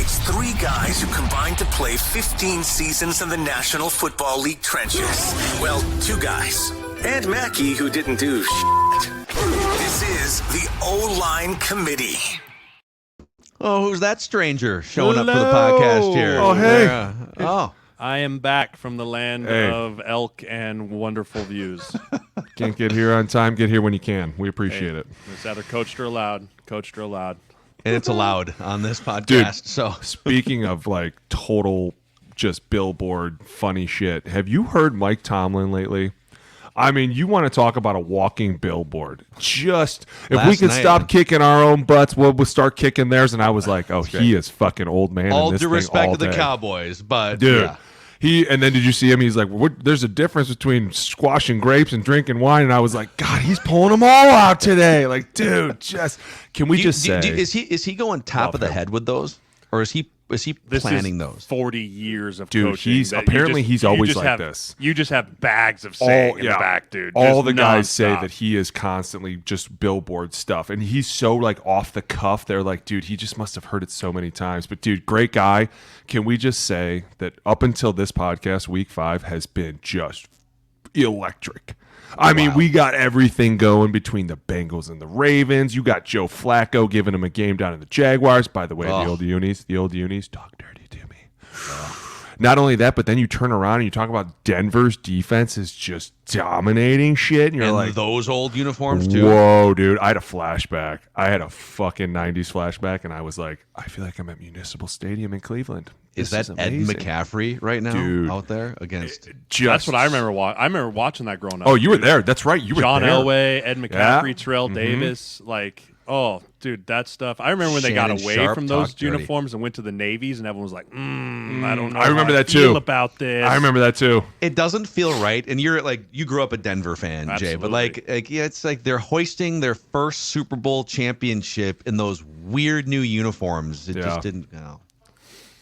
It's three guys who combined to play 15 seasons in the National Football League trenches. Well, two guys. And Mackey, who didn't do shit. This is the O-Line Committee. Oh, who's that stranger showing up for the podcast here? Oh, hey. I am back from the land of elk and wonderful views. Can't get here on time. Get here when you can. We appreciate it. It's either coached or allowed. Coached or allowed. And it's allowed on this podcast. Dude, so speaking of like total just billboard funny shit, have you heard Mike Tomlin lately? I mean, you want to talk about a walking billboard. Just, if we can stop kicking our own butts, we'll start kicking theirs. And I was like, oh, he is fucking old man. all in this due thing respect all to the day. Cowboys, but Dude. yeah. And then did you see him? He's like, there's a difference between squashing grapes and drinking wine. And I was like, God, he's pulling them all out today. Like, dude, can we say? Is he going top of the head with those? Or is he planning those? 40 years of Dude, coaching. he's always like this. You just have bags of saying in the back, dude. All Just the guys say nonstop. that he is constantly just billboard stuff. And he's so like off the cuff. They're like, dude, he just must have heard it so many times. But dude, great guy. Can we just say that up until this podcast, week 5 has been just electric. I mean, we got everything going between the Bengals and the Ravens. You got Joe Flacco giving him a game down in the Jaguars. By the way, the old unis, talk dirty to me. Not only that, but then you turn around and you talk about Denver's defense is just dominating shit. And you're like, those old uniforms too. Whoa, dude. I had a flashback. I had a fucking 90s flashback, and I was like, I feel like I'm at Municipal Stadium in Cleveland. Is that Ed McCaffrey right now out there against? That's what I remember. I remember watching that growing up. Oh, you were there. That's right. You were John there. Elway, Ed McCaffrey, Yeah. Terrell Davis. Like, oh, dude, that stuff. I remember when they got Shannon away Sharp from those talked dirty. uniforms and went to the Navies, and everyone was like, I don't know. I remember how that feel too. about this. I remember that too. It doesn't feel right, and you're like, you grew up a Denver fan, Jay, but like yeah, it's like they're hoisting their first Super Bowl championship in those weird new uniforms. It just didn't,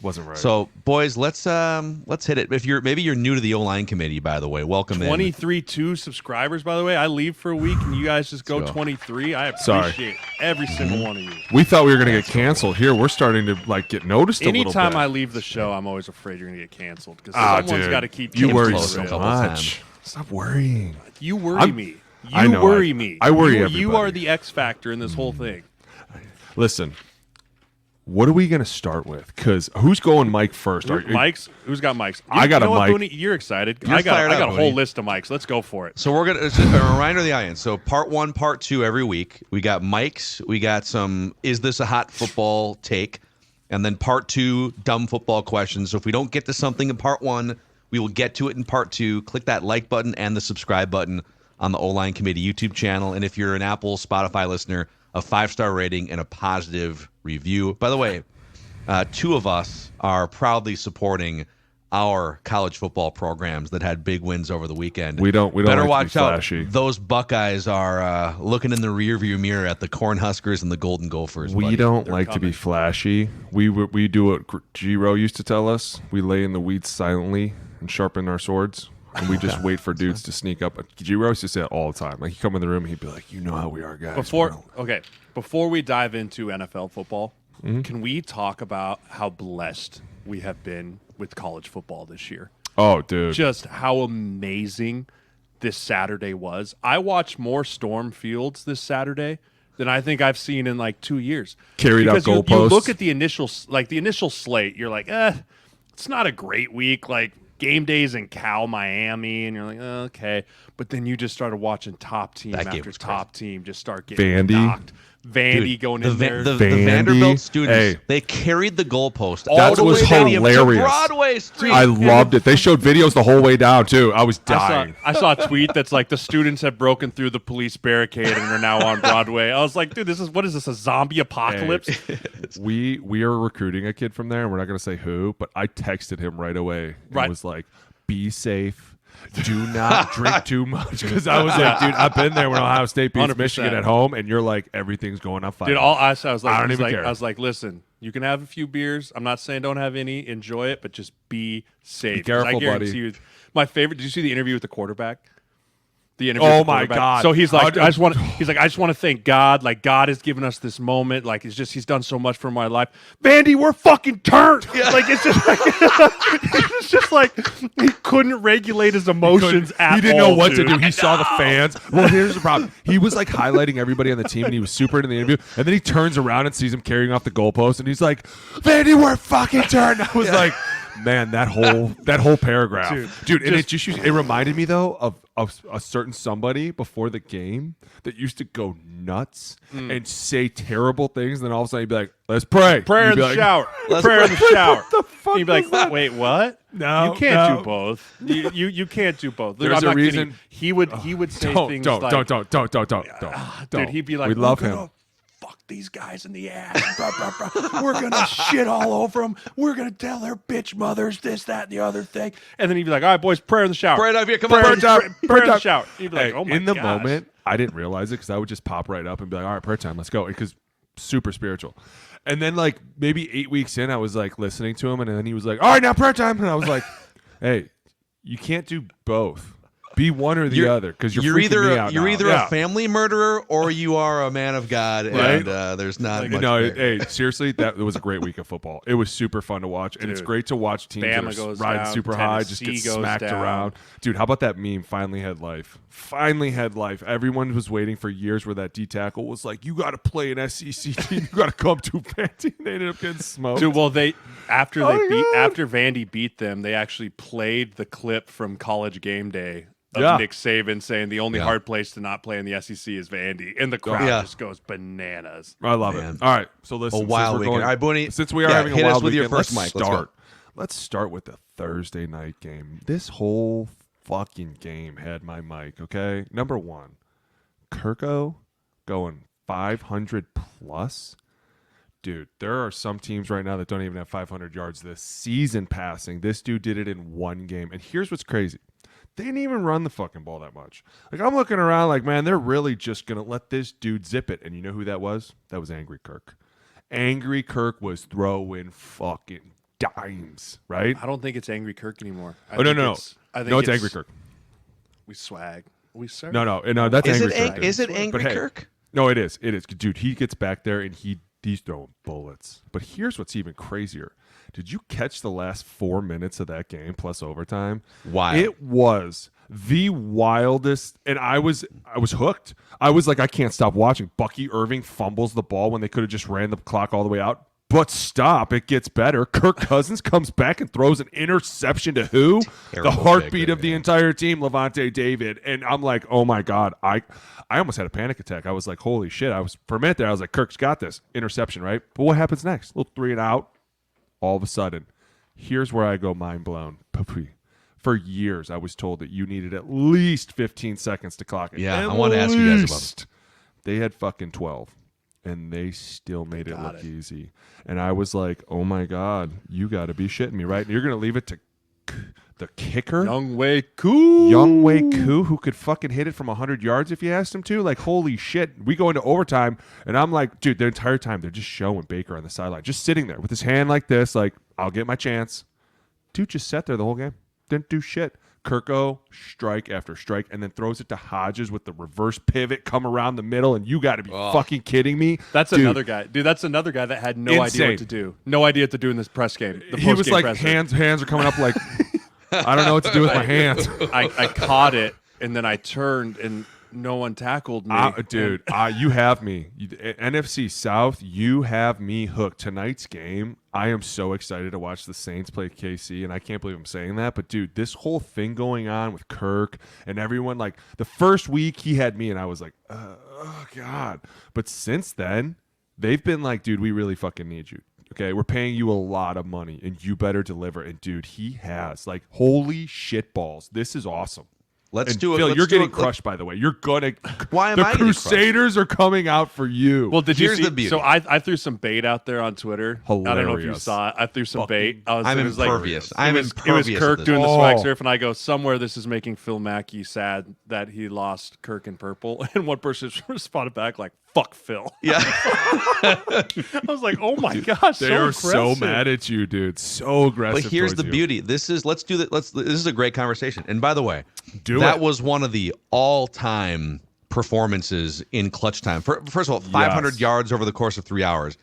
Wasn't right. So, boys, let's hit it. If you're new to the O-line committee, by the way, welcome 23 subscribers, by the way. I leave for a week, and you guys just go 23. I appreciate every single one of you. We thought we were going to get canceled. Here, we're starting to like get noticed a little bit. Anytime I leave the show, I'm always afraid you're going to get canceled because someone's got to keep you worry close so a couple much. Stop worrying. You worry me. I know, worry me. I worry you, everybody. You are the X factor in this whole thing. Listen, what are we going to start with? Because who's going Mike first? Mike's? Who's got Mike's? I got you know a what, Mike. Boone, you're excited. You're I got a Boone. whole list of Mike's. Let's go for it. So we're gonna a reminder to the audience. So part 1, part 2 every week. We got Mike's. We got some. Is this a hot football take? And then part 2, dumb football questions. So if we don't get to something in part 1, we will get to it in part 2. Click that like button and the subscribe button on the O-Line Committee YouTube channel. And if you're an Apple, Spotify listener, a 5-star rating and a positive review. By the way, 2 of us are proudly supporting our college football programs that had big wins over the weekend. We don't Better like watch to be out. flashy. Those Buckeyes are looking in the rearview mirror at the Cornhuskers and the Golden Gophers. We buddy. don't They're like to be coming. flashy. We do what G-Ro used to tell us. We lay in the weeds silently and sharpen our swords. And we just wait for dudes to sneak up. G-Ro used to say that all the time. Like, he'd come in the room and he'd be like, you know how we are, guys. Before we dive into NFL football, Mm-hmm. can we talk about how blessed we have been with college football this year? Oh, dude. Just how amazing this Saturday was. I watched more Storm Fields this Saturday than I think I've seen in like 2 years. Carried out Because you goalposts. look at the initial slate, you're like, it's not a great week. Like game days in Cal, Miami, and you're like, okay. But then you just started watching top team That game after was top team just start getting Vandy. knocked. Vandy going in there. The Vandy. Vanderbilt students, Hey. they carried the goalpost That all the was way down to hilarious. Broadway Street. I loved it. They showed videos the whole way down, too. I was dying. I saw a tweet that's like the students have broken through the police barricade and are now on Broadway. I was like, dude, what is this, a zombie apocalypse? We are recruiting a kid from there, and we're not going to say who, but I texted him right away and Right. was like, be safe. Do not drink too much. Because I was like, dude, I've been there when Ohio State beats 100%. Michigan at home, and you're like, everything's going up 5. Dude, I was like, I don't even care. I was like, listen, you can have a few beers. I'm not saying don't have any. Enjoy it, but just be safe. Be careful, 'Cause I guarantee buddy. you, my favorite. Did you see the interview with the quarterback? The interview. Oh with the my quarterback. God. So he's like, I just want to thank God. Like God has given us this moment. Like he's done so much for my life. Vandy, we're fucking turned. Like it's just like he couldn't regulate his emotions at all. He didn't know what dude. to do. He saw the fans. Well, here's the problem. He was like highlighting everybody on the team, and he was super into the interview. And then he turns around and sees him carrying off the goalpost, and he's like, "Vandy, we're fucking turned." I was like, man, that whole paragraph, dude. And it reminded me though of a certain somebody before the game that used to go nuts and say terrible things, and then all of a sudden he'd be like, "Let's pray." Prayer in the shower. Prayer in the shower. What the fuck? He'd be like, "Wait, what? No, you can't no. do both. You can't do both." There's I'm a not reason. Kidding. He would say things like, don't. Dude, he'd be like, We love him. Fuck these guys in the ass. Blah, blah, blah. We're gonna shit all over them. We're gonna tell their bitch mothers this, that, and the other thing. And then he'd be like, "All right, boys, prayer in the shower. Pray it up here. Come prayer, on. prayer in the shower." He'd be like, Hey, "Oh my in the gosh." moment, I didn't realize it because I would just pop right up and be like, "All right, prayer time, let's go," because super spiritual. And then like maybe 8 weeks in, I was like listening to him, and then he was like, "All right, now prayer time," and I was like, "Hey, you can't do both. Be one or the other, because you're freaking me out you're now." either Yeah. a family murderer or you are a man of God, Right? and there's not Like, much no, there. hey, seriously, it was a great week of football. It was super fun to watch, and it's Dude. great to watch teams Bama that are goes riding down, super high, just get Tennessee goes smacked down. around. Dude, how about that meme? Finally had life. Finally had life. Everyone was waiting for years where that D tackle was like, "You got to play an SEC team. You got to come to Vandy." They ended up getting smoked. Dude, well, after Vandy beat them, they actually played the clip from College Game Day of Nick Saban saying the only hard place to not play in the SEC is Vandy, and the crowd just goes bananas. I love it. All right, so listen, A wild since we're weekend. All right, Booney, since we are having a hit wild us with your weekend, first let's mic. Let's go. start. Let's start with the Thursday night game. This whole fucking game had my mic. Okay, number one, Kirko going 500 plus. Dude, there are some teams right now that don't even have 500 yards this season passing. This dude did it in one game. And here's what's crazy. They didn't even run the fucking ball that much. Like, I'm looking around like, man, they're really just going to let this dude zip it. And you know who that was? That was Angry Kirk. Angry Kirk was throwing fucking dimes, right? I don't think it's Angry Kirk anymore. No. I think No, it's Angry Kirk. We swag. We serve. No, that's Is Angry it Kirk. is it Angry But hey, Kirk? No, it is. It is. Dude, he gets back there and he's throwing bullets. But here's what's even crazier. Did you catch the last 4 minutes of that game plus overtime? Wild. It was the wildest, and I was hooked. I was like, I can't stop watching. Bucky Irving fumbles the ball when they could have just ran the clock all the way out. But stop, it gets better. Kirk Cousins comes back and throws an interception to who? Terrible the heartbeat pick, of the entire team, Levante David. And I'm like, oh my God. I almost had a panic attack. I was like, holy shit. For a minute there, I was like, Kirk's got this. Interception, right? But what happens next? A little 3 and out. All of a sudden, here's where I go mind blown. For years, I was told that you needed at least 15 seconds to clock it. Yeah, At I want to ask you guys about least. They had fucking 12, and they still made it look easy. And I was like, oh my God, you got to be shitting me, right? And you're going to leave it to the kicker? Younghoe Koo. Younghoe Koo, who could fucking hit it from 100 yards if you asked him to. Like, holy shit. We go into overtime, and I'm like, dude, the entire time they're just showing Baker on the sideline, just sitting there with his hand like this, like, I'll get my chance. Dude just sat there the whole game. Didn't do shit. Kirko, strike after strike, and then throws it to Hodges with the reverse pivot, come around the middle, and you got to be fucking kidding me. That's Dude, another guy. Dude, that's another guy that had no idea Insane. what to do. No idea what to do in this press game. The he was post-game like, presser. hands are coming up like, I don't know what to do with my hands. I caught it, and then I turned, and no one tackled me. Dude, you have me. NFC South, you have me hooked. Tonight's game, I am so excited to watch the Saints play KC, and I can't believe I'm saying that. But, dude, this whole thing going on with Kirk and everyone, like, the first week he had me, and I was like, oh, God. But since then, they've been like, dude, we really fucking need you. Okay, we're paying you a lot of money, and you better deliver. And, dude, he has. Like, holy shit balls. This is awesome. Let's And do it. Phil, Let's you're do getting it. crushed, by the way. You're gonna. Why am the I getting crushed? Crusaders are coming out for you. Well, did Here's you see? the beauty. So I threw some bait out there on Twitter. I don't know if you Hilarious. saw it. I threw some bait. I'm it was like- impervious. it I'm was impervious Kirk to this. doing the swag Oh. surf, and I go, somewhere this is making Phil Mackey sad that he lost Kirk in purple. And one person responded back like, fuck Phil. Yeah. I was like, oh my gosh, They are so aggressive. mad at you, dude. So aggressive. But here's towards the you. beauty. This is this is a great conversation. And by the way, Do that it. was one of the all-time performances in clutch time. First of all, 500 Yes. yards over the course of 3 hours.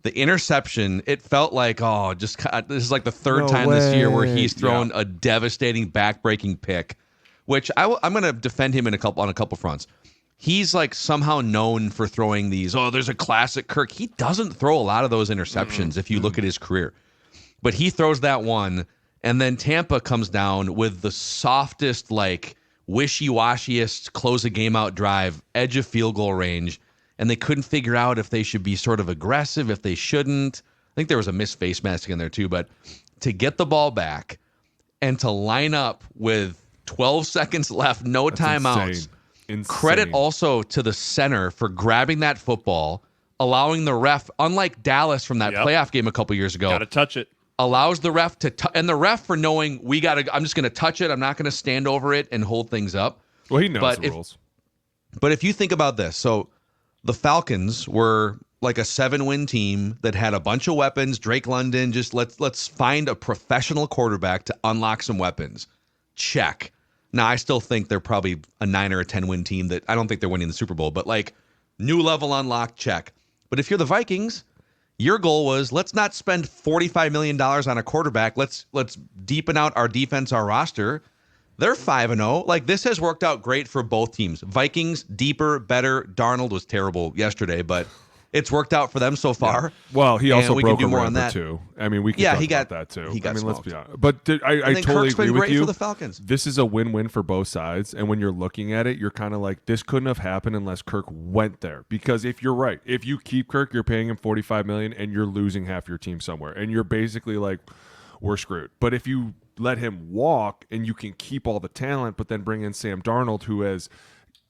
The interception, it felt like, this is like the third No time this year where way. he's thrown Yeah. a devastating back-breaking pick, which I'm going to defend him on a couple fronts. He's like somehow known for throwing these, there's a classic Kirk. He doesn't throw a lot of those interceptions if you look at his career. But he throws that one, and then Tampa comes down with the softest, like wishy-washiest close a game out drive, edge of field goal range, and they couldn't figure out if they should be sort of aggressive, if they shouldn't. I think there was a missed face mask in there too, but to get the ball back and to line up with 12 seconds left, no timeouts. Insane. Credit also to the center for grabbing that football, allowing the ref, unlike Dallas from that Yep. playoff game a couple years ago, Got to touch it. allows the ref to and the ref for knowing I'm just going to touch it. I'm not going to stand over it and hold things up. Well, he knows But the if- rules. But if you think about this, so the Falcons were like a 7-win team that had a bunch of weapons. Drake London, just let's find a professional quarterback to unlock some weapons. Check. Now, I still think they're probably a 9 or a 10-win team that I don't think they're winning the Super Bowl, but like new level unlock, check. But if you're the Vikings, your goal was let's not spend $45 million on a quarterback. Let's deepen out our defense, our roster. They're 5-0. Like, this has worked out great for both teams. Vikings, deeper, better. Darnold was terrible yesterday, but it's worked out for them so far. Well, he And also we can broke do a more on record that. too. I mean, we can Yeah, talk he about got- that too. he got I mean, let's be smoked. honest. But I And then totally Kirk's been agree with great you. for the Falcons. This is a win-win for both sides, and when you're looking at it, you're kind of like, this couldn't have happened unless Kirk went there. Because if you're right, if you keep Kirk, you're paying him $45 million, and you're losing half your team somewhere, and you're basically like, we're screwed. But if you let him walk, and you can keep all the talent, but then bring in Sam Darnold, who has,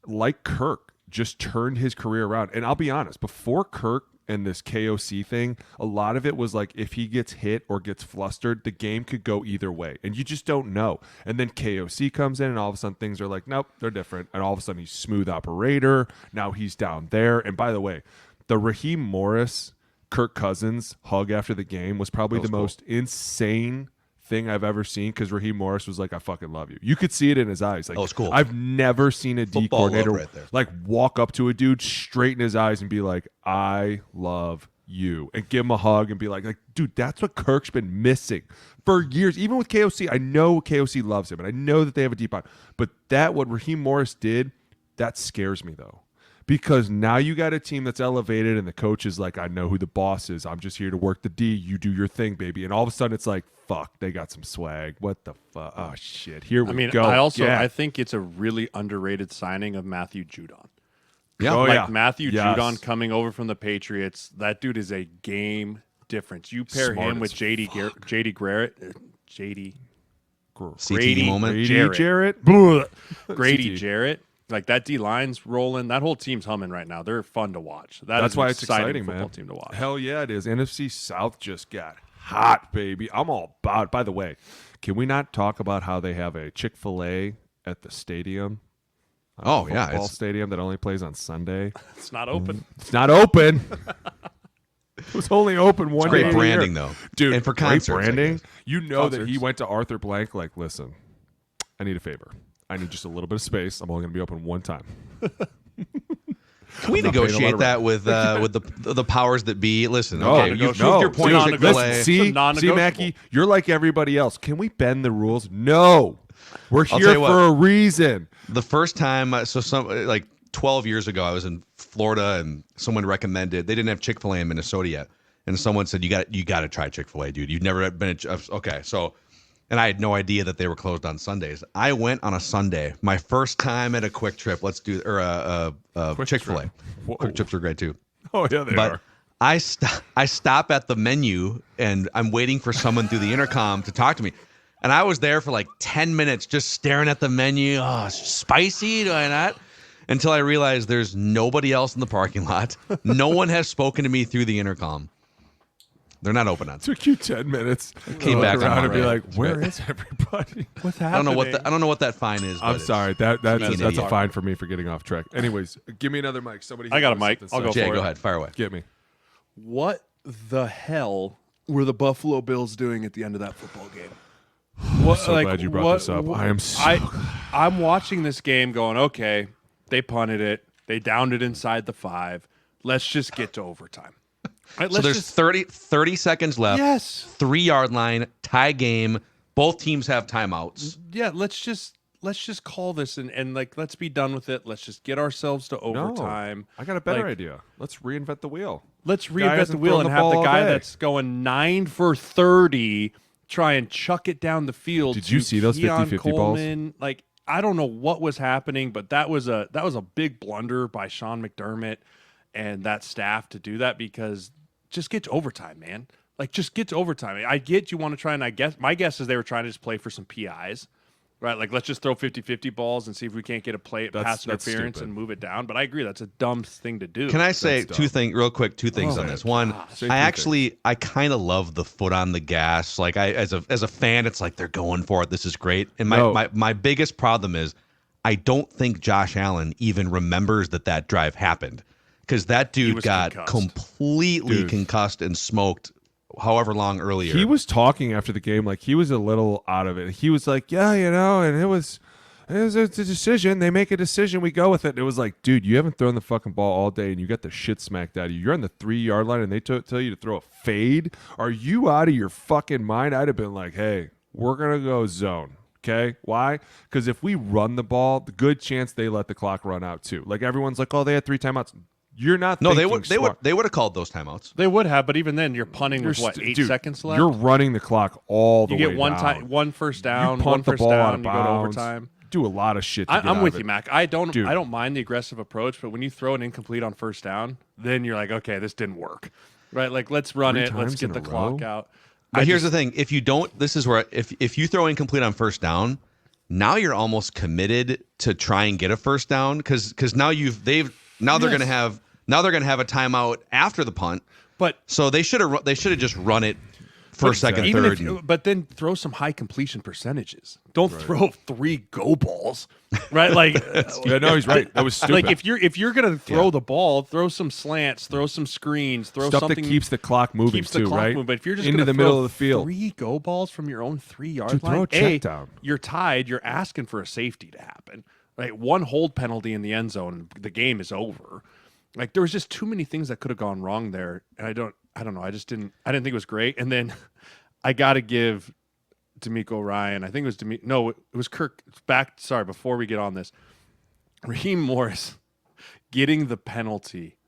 like Kirk, just turned his career around. And I'll be honest, before Kirk and this KOC thing, a lot of it was like, if he gets hit or gets flustered, the game could go either way, and you just don't know. And then KOC comes in, and all of a sudden things are like, nope, they're different. And all of a sudden he's smooth operator. Now he's down there. And by the way, the Raheem Morris, Kirk Cousins hug after the game was probably the most insane thing I've ever seen, because Raheem Morris was like, I fucking love you. You could see it in his eyes. Like, Oh, it's cool. I've never seen a D Football love coordinator right there. like walk up to a dude straight in his eyes and be like, I love you, and give him a hug and be like, dude, that's what Kirk's been missing for years. Even with KOC, I know KOC loves him, and I know that they have a deep bond, but what Raheem Morris did, that scares me though. Because now you got a team that's elevated, and the coach is like, I know who the boss is. I'm just here to work the D. You do your thing, baby. And all of a sudden it's like, fuck, they got some swag. What the fuck? Oh, shit. Here we go. I think it's a really underrated signing of Matthew Judon. Yeah. Oh, Like yeah. Matthew Yes. Judon coming over from the Patriots. That dude is a game difference. You pair Smart him with as JD Garrett. JD CTE moment. Brady Jarrett. Jarrett. Grady CT. Jarrett. Like, that D line's rolling. That whole team's humming right now. They're fun to watch. That's why an it's exciting, football man. team to watch. Hell yeah, it is. NFC South just got hot, baby. I'm all about it. By the way, can we not talk about how they have a Chick-fil-A at the stadium? Oh, yeah. Football It's, stadium that only plays on Sunday. It's not open. It's not open. It was only open one great day a branding, year. though. Dude, And for great concerts, I branding. guess. You know that he Concerts. went to Arthur Blank like, listen, I need a favor. I need just a little bit of space. I'm only going to be open one time. Can we not paying a lot negotiate of that with the powers that be? Listen, No, okay, you've no, moved your point it's to non-negotiable. Chick-fil-A. It's a See, non-negotiable. Mackey, you're like everybody else. Can we bend the rules? No. We're tell here you what. for a reason. The first time, like 12 years ago, I was in Florida, and someone recommended, they didn't have Chick-fil-A in Minnesota yet, and someone said, you got to try Chick-fil-A, dude. You've never been okay. So, and I had no idea that they were closed on Sundays. I went on a Sunday, my first time at a Quick Trip. A Chick-fil-A. Whoa. Quick Trips are great too. Oh yeah, they But are. I stop at the menu, and I'm waiting for someone through the intercom to talk to me. And I was there for like 10 minutes just staring at the menu. Oh, it's spicy, do I not? Until I realized there's nobody else in the parking lot. No one has spoken to me through the intercom. They're not open on Sunday. Took you 10 minutes. Came back around on and be Monday. like, where is everybody? What's I happening? don't know what that fine is. I'm but sorry. That's an a idiot. fine for me for getting off track. Anyways, give me another mic. Somebody. I got a knows mic. something I'll go says. Jay, for go it. ahead. Fire away. Get me. What the hell were the Buffalo Bills doing at the end of that football game? What, so glad you brought this up. I am so I'm watching this game going, okay, they punted it. They downed it inside the 5. Let's just get to overtime. Right, So there's 30 seconds left. Yes. 3-yard line, tie game. Both teams have timeouts. Yeah, let's just call this and like let's be done with it. Let's just get ourselves to overtime. I got a better Like, idea. Let's reinvent the wheel. Let's Guy reinvent the hasn't wheel thrown and the have the ball guy all day. that's going 9 for 30 try and chuck it down the field. Did you to see those Keon 50-50 balls? Coleman. Like I don't know what was happening, but that was a big blunder by Sean McDermott and that staff to do that because just get to overtime, man. Like just get to overtime. I get you want to try and my guess is they were trying to just play for some PIs. Right, like let's just throw 50-50 balls and see if we can't get a play pass interference stupid. and move it down. But I agree, that's a dumb thing to do. Can I say That's two dumb. things real quick? Two things on this. One, Say I two actually I kind of love the foot on the gas. Like as a fan, it's like they're going for it. This is great. And my biggest problem is I don't think Josh Allen even remembers that drive happened because that dude was got concussed. completely concussed and smoked. However long earlier. He was talking after the game like he was a little out of it. He was like, yeah, and it was a decision. They make a decision. We go with it. And it was like, dude, you haven't thrown the fucking ball all day and you got the shit smacked out of you. You're on the 3-yard line and they tell you to throw a fade. Are you out of your fucking mind? I'd have been like, hey, we're going to go zone. Okay. Why? Because if we run the ball, the good chance they let the clock run out too. Like everyone's like, oh, they had 3 timeouts. You're not. No, they thinking would smart. have called those timeouts. They would have, but even then, you're punting with what 8 Dude, seconds left. You're running the clock all the you way get one down. time, one first down, You one punt the first ball out down, of you go to bounds. overtime. Do a lot of shit. To get I'm out with of you, it. Mac. I don't Dude. mind the aggressive approach, but when you throw an incomplete on first down, then you're like, okay, this didn't work, right? Like let's run 3 it, let's times get in the a clock row? out. But here's the thing: if you don't, this is where if you throw incomplete on first down, now you're almost committed to try and get a first down because now they're gonna have a timeout after the punt. But So they should have just run it first, second, even third. if, but then throw some high completion percentages. Don't throw 3 go balls, right? Like, Yeah, no, he's right. That was stupid. like if you're gonna throw the ball, throw some slants, throw some screens, throw Stuff something that keeps the clock moving keeps the too, clock right? moving. But if you're just into gonna the throw middle of the field, 3 go balls from your own 3-yard Dude, line, throw a check down. You're tied. You're asking for a safety to happen. Right, 1 hold penalty in the end zone, the game is over. Like there was just too many things that could have gone wrong there, and I don't know. I didn't think it was great. And then I got to give D'Amico Ryan. I think it was it was Kirk. Sorry, before we get on this, Raheem Morris getting the penalty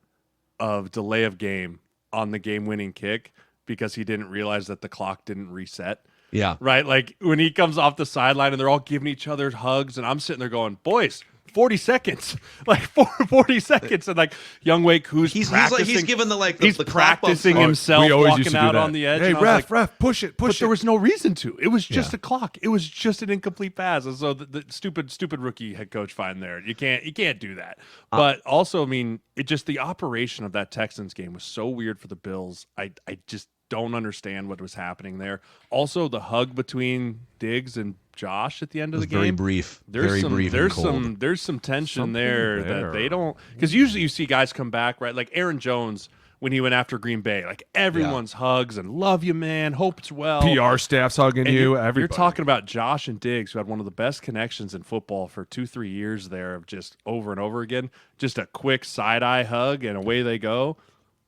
of delay of game on the game-winning kick because he didn't realize that the clock didn't reset. Yeah. Right? Like when he comes off the sideline and they're all giving each other hugs and I'm sitting there going, boys, 40 seconds. Like 40 seconds. And like Young Wake, who's He's given he's the practicing clap up. himself we always used walking to do out that. on the edge. Hey, and I was like, ref, push it. but there was no reason to. It was just Yeah. a clock. It was just an incomplete pass. And so the stupid rookie head coach fine there. You can't do that. But also, I mean, the operation of that Texans game was so weird for the Bills. I just don't understand what was happening there. Also, the hug between Diggs and Josh at the end of the game. Very brief. Very brief and cold. There's some tension Something there that they don't, because usually you see guys come back, right? Like Aaron Jones when he went after Green Bay, like everyone's hugs and love you, man. Hope it's well. PR staff's hugging And you. You're Everybody. talking about Josh and Diggs, who had one of the best connections in football for 2-3 years there of just over and over again. Just a quick side-eye hug and away they go.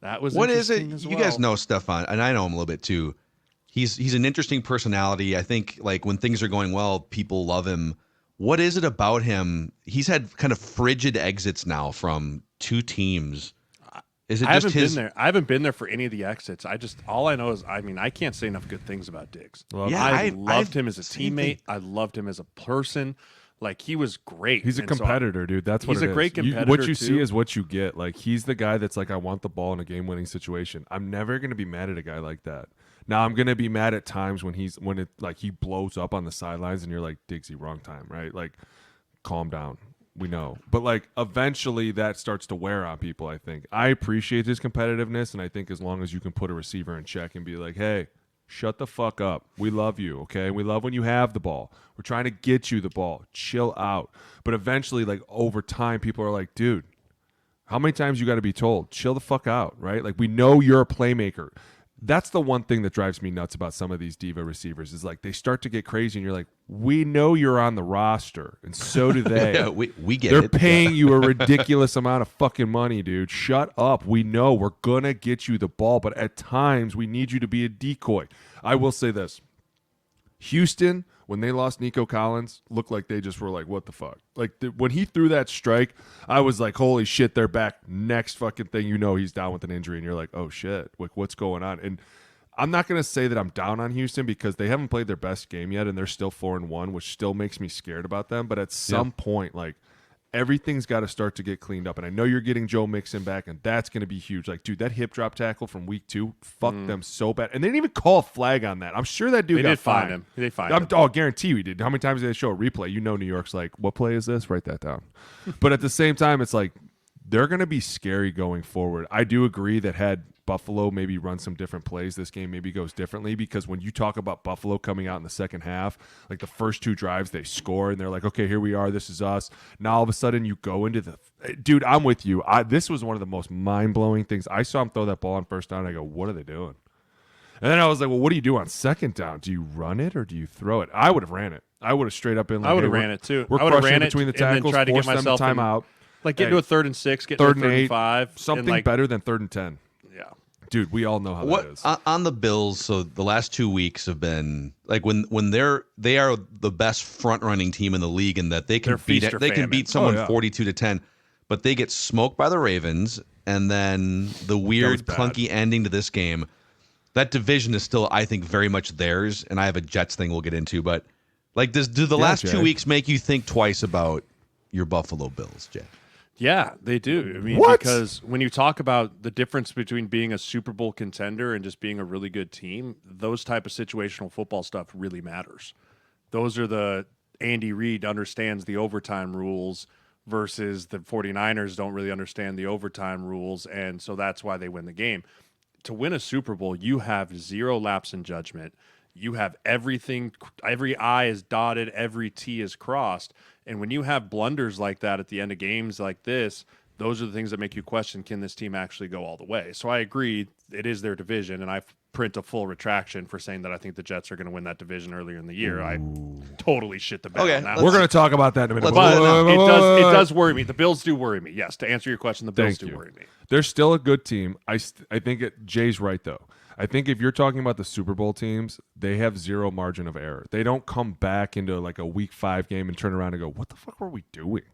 That was What is it? interesting as You guys well. know Stefan, and I know him a little bit too. He's an interesting personality. I think like when things are going well, people love him. What is it about him? He's had kind of frigid exits now from 2 teams. Is it I just haven't his? been there. I haven't been there for any of the exits. All I know is, I can't say enough good things about Diggs. Yeah, I loved him as a same teammate. thing. I loved him as a person. Like he was great. He's a And so competitor, dude. That's what he's it a is. great What competitor, you see too. is what you get. Like he's the guy that's like, I want the ball in a game-winning situation. I'm never gonna be mad at a guy like that. Now I'm gonna be mad at times when he blows up on the sidelines and you're like, Diggsy, wrong time, right? Like, calm down. We know. But, like, eventually that starts to wear on people, I think. I appreciate his competitiveness, and I think as long as you can put a receiver in check and be like, hey, shut the fuck up. We love you, okay? We love when you have the ball. We're trying to get you the ball. Chill out. But eventually, like, over time, people are like, dude, how many times you got to be told? Chill the fuck out, right? Like, we know you're a playmaker. That's the one thing that drives me nuts about some of these diva receivers is, like, they start to get crazy, and you're like, we know you're on the roster, and so do they. Yeah, we get They're it. paying you a ridiculous amount of fucking money, dude. Shut up. We know we're going to get you the ball, but at times we need you to be a decoy. I will say this. Houston, when they lost Nico Collins, looked like they just were like, what the fuck? Like, when he threw that strike, I was like, holy shit, they're back. Next fucking thing you know, he's down with an injury, and you're like, oh shit, like, what's going on? And I'm not going to say that I'm down on Houston because they haven't played their best game yet, and they're still 4-1, which still makes me scared about them. But at some point, like, everything's got to start to get cleaned up. And I know you're getting Joe Mixon back, and that's going to be huge. Like, dude, that hip drop tackle from week 2 fucked them so bad. And they didn't even call a flag on that. I'm sure that dude got fined. Him. They fined him. Oh, guarantee we did. How many times did they show a replay? You know New York's like, what play is this? Write that down. But at the same time, it's like, they're going to be scary going forward. I do agree that had Buffalo maybe run some different plays, this game maybe goes differently, because when you talk about Buffalo coming out in the second half, like the first 2 drives, they score, and they're like, okay, here we are. This is us. Now all of a sudden you go into the – dude, I'm with you. This was one of the most mind-blowing things. I saw him throw that ball on first down, and I go, what are they doing? And then I was like, well, what do you do on second down? Do you run it or do you throw it? I would have ran it. I would have straight up been like, I would have hey, ran it too. We're I would have crushing ran it between the and then tackles, tried to get force them myself to timeout. Like, get to a 3rd and 6, get to a 3rd and 3rd 8, and 5. something like, better than 3rd and 10. Yeah. Dude, we all know how that is. On the Bills, so the last 2 weeks have been like when they are the best front running team in the league, in that they can beat someone 42-10, but they get smoked by the Ravens, and then the weird clunky ending to this game. That division is still, I think, very much theirs, and I have a Jets thing we'll get into, but like, do the last 2 weeks make you think twice about your Buffalo Bills, Jay? Yeah, they do. I mean, because when you talk about the difference between being a Super Bowl contender and just being a really good team, those type of situational football stuff really matters. Those are the Andy Reid understands the overtime rules versus the 49ers don't really understand the overtime rules, and so that's why they win the game. To win a Super Bowl, you have 0 lapse in judgment. You have everything, every I is dotted, every T is crossed. And when you have blunders like that at the end of games like this, those are the things that make you question, can this team actually go all the way? So I agree, it is their division, and I print a full retraction for saying that I think the Jets are going to win that division earlier in the year. I totally shit the bed on that. We're going to talk about that in a minute. But it does worry me. The Bills do worry me. Yes, to answer your question, the Bills do worry me. They're still a good team. I think Jay's right, though. I think if you're talking about the Super Bowl teams, they have 0 margin of error. They don't come back into like a week 5 game and turn around and go, what the fuck were we doing?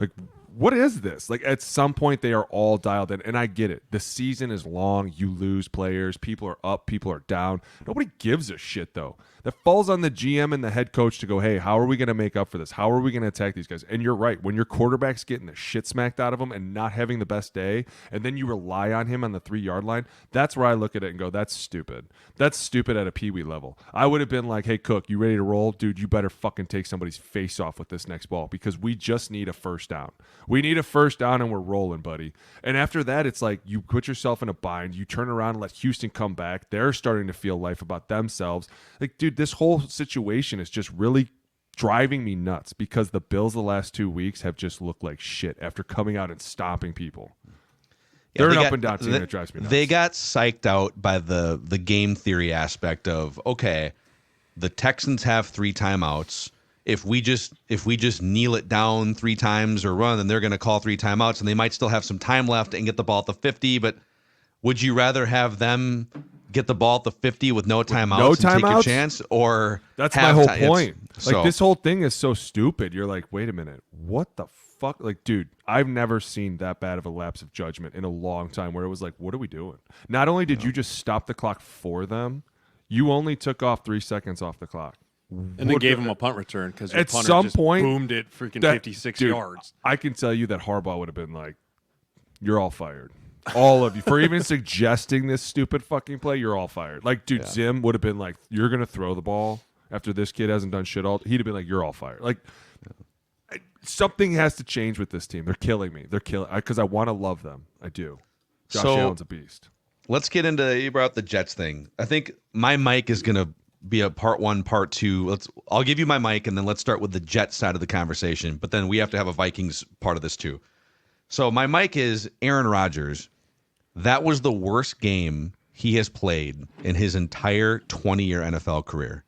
Like, what is this? Like, at some point, they are all dialed in. And I get it. The season is long. You lose players. People are up. People are down. Nobody gives a shit, though. That falls on the GM and the head coach to go, hey, how are we going to make up for this? How are we going to attack these guys? And you're right. When your quarterback's getting the shit smacked out of him and not having the best day, and then you rely on him on the 3-yard line, that's where I look at it and go, that's stupid. That's stupid at a peewee level. I would have been like, hey, Cook, you ready to roll? Dude, you better fucking take somebody's face off with this next ball, because we just need a first down. We need a first down and we're rolling, buddy. And after that, it's like you put yourself in a bind. You turn around and let Houston come back. They're starting to feel life about themselves. Like, dude, this whole situation is just really driving me nuts, because the Bills the last 2 weeks have just looked like shit after coming out and stomping people. They're an up and down team that drives me nuts. They got psyched out by the game theory aspect of, okay, the Texans have 3 timeouts. If we just kneel it down 3 times or run, then they're going to call 3 timeouts, and they might still have some time left and get the ball at the 50. But would you rather have them get the ball at the 50 with no timeouts and take a chance, or that's my whole point? Like, this whole thing is so stupid. You're like, wait a minute, what the fuck? Like, dude, I've never seen that bad of a lapse of judgment in a long time, where it was like, what are we doing? Not only did you just stop the clock for them, you only took off 3 seconds off the clock. And then gave him a punt return, because at some point boomed it freaking 56 yards. I can tell you that Harbaugh would have been like, you're all fired. All of you. For even suggesting this stupid fucking play, you're all fired. Like, dude, Zim would have been like, you're going to throw the ball after this kid hasn't done shit all. He'd have been like, you're all fired. Like, something has to change with this team. They're killing me. They're killing because I want to love them. I do. Josh Allen's a beast. Let's get into you brought up the Jets thing. I think my mic is going to be a part 1, part 2. I'll give you my mic, and then let's start with the Jets side of the conversation. But then we have to have a Vikings part of this too. So my mic is Aaron Rodgers. That was the worst game he has played in his entire 20-year NFL career.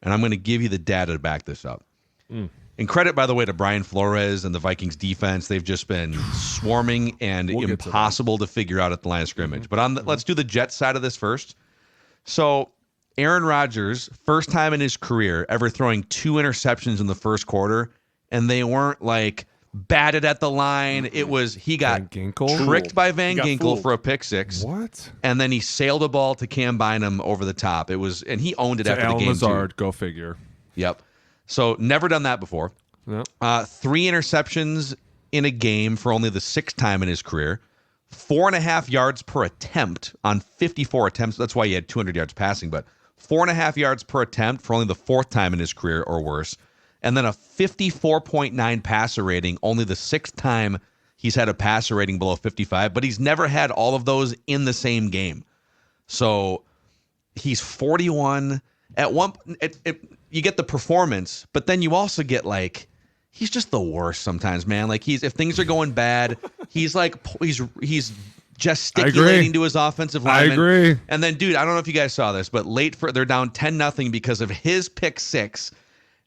And I'm going to give you the data to back this up. And credit, by the way, to Brian Flores and the Vikings defense. They've just been swarming and impossible to figure out at the line of scrimmage. But let's do the Jets side of this first. So Aaron Rodgers, first time in his career ever throwing 2 interceptions in the first quarter, and they weren't like batted at the line. It was he got tricked by Van Ginkel for a pick 6. What? And then he sailed a ball to Cam Bynum over the top. It was, and he owned it after the game. Lazard, go figure. Yep. So never done that before. Yep. 3 interceptions in a game for only the 6th time in his career. 4.5 yards per attempt on 54 attempts. That's why he had 200 yards passing, but 4.5 yards per attempt for only the 4th time in his career or worse. And then a 54.9 passer rating, only the 6th time he's had a passer rating below 55, but he's never had all of those in the same game. So he's 41. At one, you get the performance, but then you also get like, he's just the worst sometimes, man. Like if things are going bad, he's gesticulating to his offensive lineman. I agree. And then, dude, I don't know if you guys saw this, but they're down 10-0 because of his pick 6.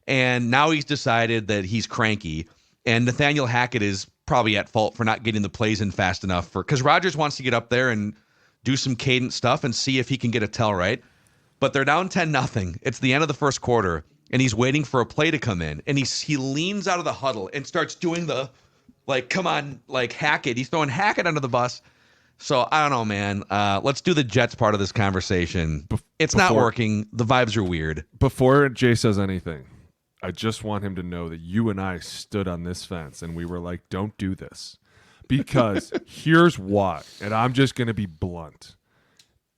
And now he's decided that he's cranky. And Nathaniel Hackett is probably at fault for not getting the plays in fast enough because Rodgers wants to get up there and do some cadence stuff and see if he can get a tell right. But they're down 10-0. It's the end of the first quarter, and he's waiting for a play to come in. And he leans out of the huddle and starts doing the, like, come on, like, Hackett. He's throwing Hackett under the bus. So, I don't know, man. Let's do the Jets part of this conversation. It's not working. The vibes are weird. Before Jay says anything, I just want him to know that you and I stood on this fence, and we were like, don't do this. Because here's why, and I'm just going to be blunt.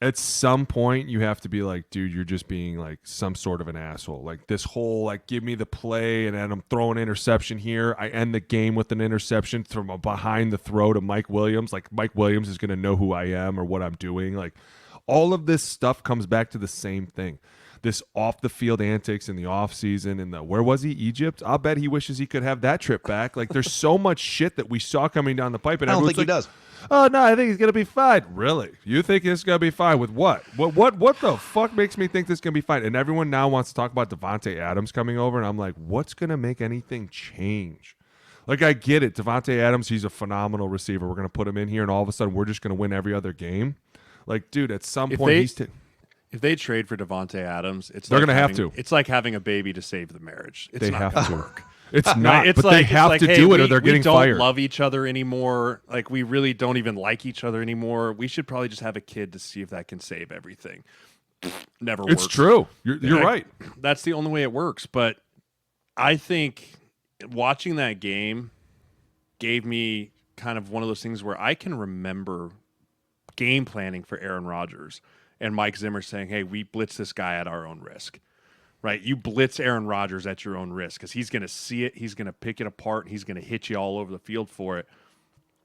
At some point, you have to be like, dude, you're just being like some sort of an asshole. Like this whole, like, give me the play and then I'm throwing an interception here. I end the game with an interception from a behind the throw to Mike Williams. Like Mike Williams is going to know who I am or what I'm doing. Like all of this stuff comes back to the same thing. This off the field antics in the off season and where was he? Egypt? I'll bet he wishes he could have that trip back. Like there's so much shit that we saw coming down the pipe. And I don't think he does. Oh no, I think he's gonna be fine. Really? You think he's gonna be fine with what? What the fuck makes me think this is gonna be fine? And everyone now wants to talk about Devontae Adams coming over, and I'm like, what's gonna make anything change? Like I get it, Devontae Adams, he's a phenomenal receiver. We're gonna put him in here, and all of a sudden we're just gonna win every other game. Like, dude, at some point if they trade for Devontae Adams, they're gonna have to. It's like having a baby to save the marriage. It's not gonna work. It's not, but they have to do it or they're getting fired. We don't love each other anymore. Like, we really don't even like each other anymore. We should probably just have a kid to see if that can save everything. Never works. It's true. You're right. That's the only way it works. But I think watching that game gave me kind of one of those things where I can remember game planning for Aaron Rodgers and Mike Zimmer saying, hey, we blitz this guy at our own risk. Right, you blitz Aaron Rodgers at your own risk because he's going to see it, he's going to pick it apart, and he's going to hit you all over the field for it.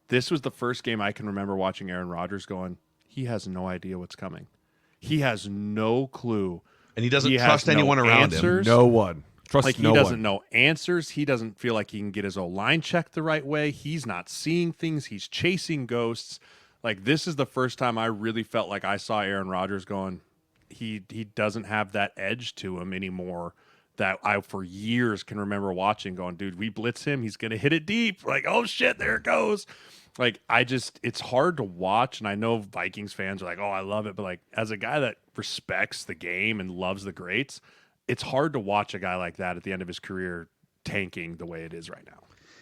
This was the first game I can remember watching Aaron Rodgers going, he has no idea what's coming. He has no clue. And he doesn't trust anyone around him. No one. He doesn't know answers. He doesn't feel like he can get his O-line checked the right way. He's not seeing things. He's chasing ghosts. Like, this is the first time I really felt like I saw Aaron Rodgers going, he doesn't have that edge to him anymore that I for years can remember watching going, dude, we blitz him, he's going to hit it deep. Like, oh shit, there it goes. Like, it's hard to watch. And I know Vikings fans are like, oh, I love it. But like, as a guy that respects the game and loves the greats, it's hard to watch a guy like that at the end of his career tanking the way it is right now.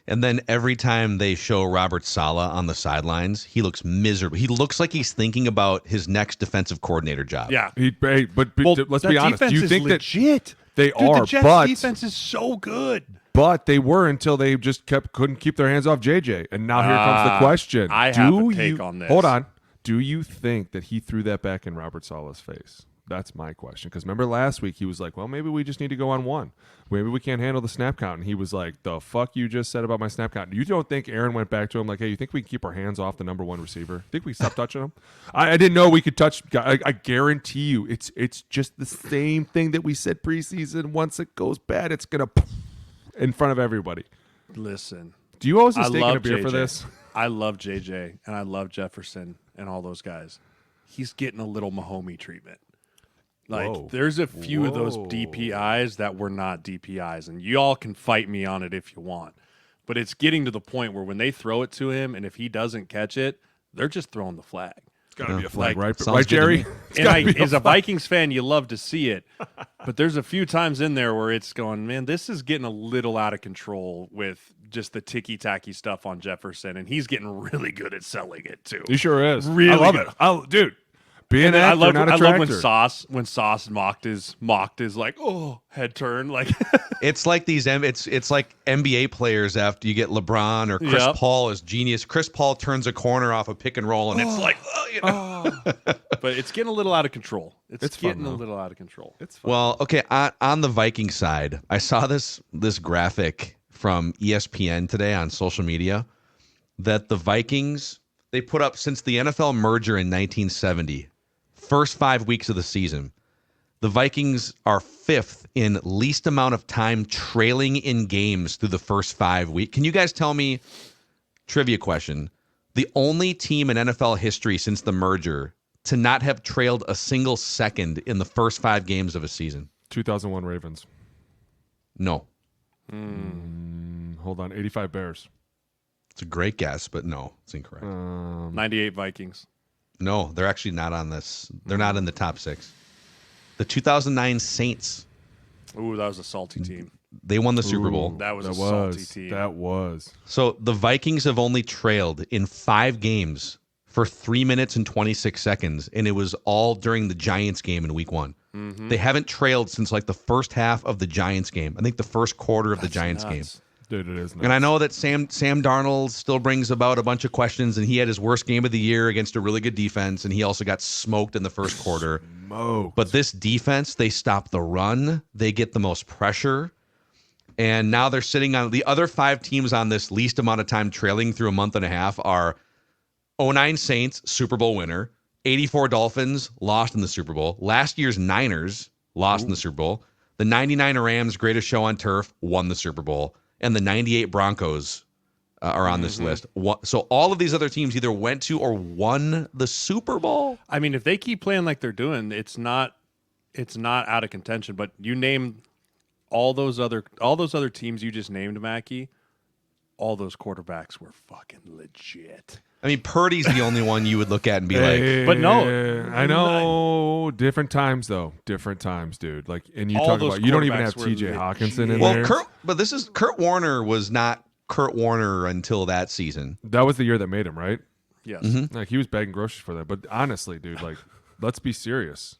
And then every time they show Robert Saleh on the sidelines, he looks miserable. He looks like he's thinking about his next defensive coordinator job. Yeah. But let's be honest. Do you think legit. That they Dude, are? The Jets' defense is so good. But they were until they just couldn't keep their hands off JJ. And now here comes the question. I have a take on this. Hold on. Do you think that he threw that back in Robert Saleh's face? That's my question. Because remember last week he was like, well, maybe we just need to go on one. Maybe we can't handle the snap count. And he was like, the fuck you just said about my snap count. You don't think Aaron went back to him like, hey, you think we can keep our hands off the number one receiver? Think we can stop touching him? I didn't know we could touch. I guarantee you it's just the same thing that we said preseason. Once it goes bad, it's going to in front of everybody. Listen. Do you always steak and a beer for this? I love JJ and I love Jefferson and all those guys. He's getting a little Mahomey treatment. Like, there's a few of those DPIs that were not DPIs, and y'all can fight me on it if you want. But it's getting to the point where when they throw it to him, and if he doesn't catch it, they're just throwing the flag. It's got to be a flag, right, Jerry? And as a Vikings fan, you love to see it. But there's a few times in there where it's going, man, this is getting a little out of control with just the ticky-tacky stuff on Jefferson, and he's getting really good at selling it, too. He sure is. Really I love good. it. Dude. Being an actor, not a tractor. I love when Sauce mocked his like, oh, head turn. Like It's like it's like NBA players after you get LeBron or Chris Paul is genius. Chris Paul turns a corner off a pick and roll, and it's like, But it's getting a little out of control. It's getting fun, a little out of control. It's fun. Well, okay. On the Viking side, I saw this graphic from ESPN today on social media that the Vikings, they put up since the NFL merger in 1970. First 5 weeks of the season, the Vikings are 5th in least amount of time trailing in games through the first 5 weeks. Can you guys tell me, trivia question, the only team in NFL history since the merger to not have trailed a single second in the first 5 games of a season? 2001 Ravens. No. Hold on. 85 Bears. It's a great guess, but no, it's incorrect. 98 Vikings. No, they're actually not on this. They're not in the top 6. The 2009 Saints. Ooh, that was a salty team. They won the Super Bowl. That was a salty team. That was. So the Vikings have only trailed in 5 games for 3 minutes and 26 seconds, and it was all during the Giants game in week 1. Mm-hmm. They haven't trailed since like the first half of the Giants game. I think the first quarter of the Giants game. Dude, it is nuts. And I know that Sam Darnold still brings about a bunch of questions, and he had his worst game of the year against a really good defense, and he also got smoked in the first quarter. But this defense, they stop the run. They get the most pressure. And now they're sitting on the other 5 teams on this least amount of time trailing through a month and a half are 09 Saints, Super Bowl winner. 84 Dolphins, lost in the Super Bowl. Last year's Niners, lost in the Super Bowl. The 99 Rams, greatest show on turf, won the Super Bowl. And the 98 Broncos are on this list. So all of these other teams either went to or won the Super Bowl. I mean, if they keep playing like they're doing, it's not out of contention. But you name all those other teams you just named, Mackey. All those quarterbacks were fucking legit. I mean, Purdy's the only one you would look at and be like, but no, I know. Different times, though. Different times, dude. Like, and you all talk those about, you don't even quarterbacks have were TJ Hawkinson in well, there. Kurt Warner was not Kurt Warner until that season. That was the year that made him, right? yes. Like, he was bagging groceries for that. But honestly, dude, like, let's be serious.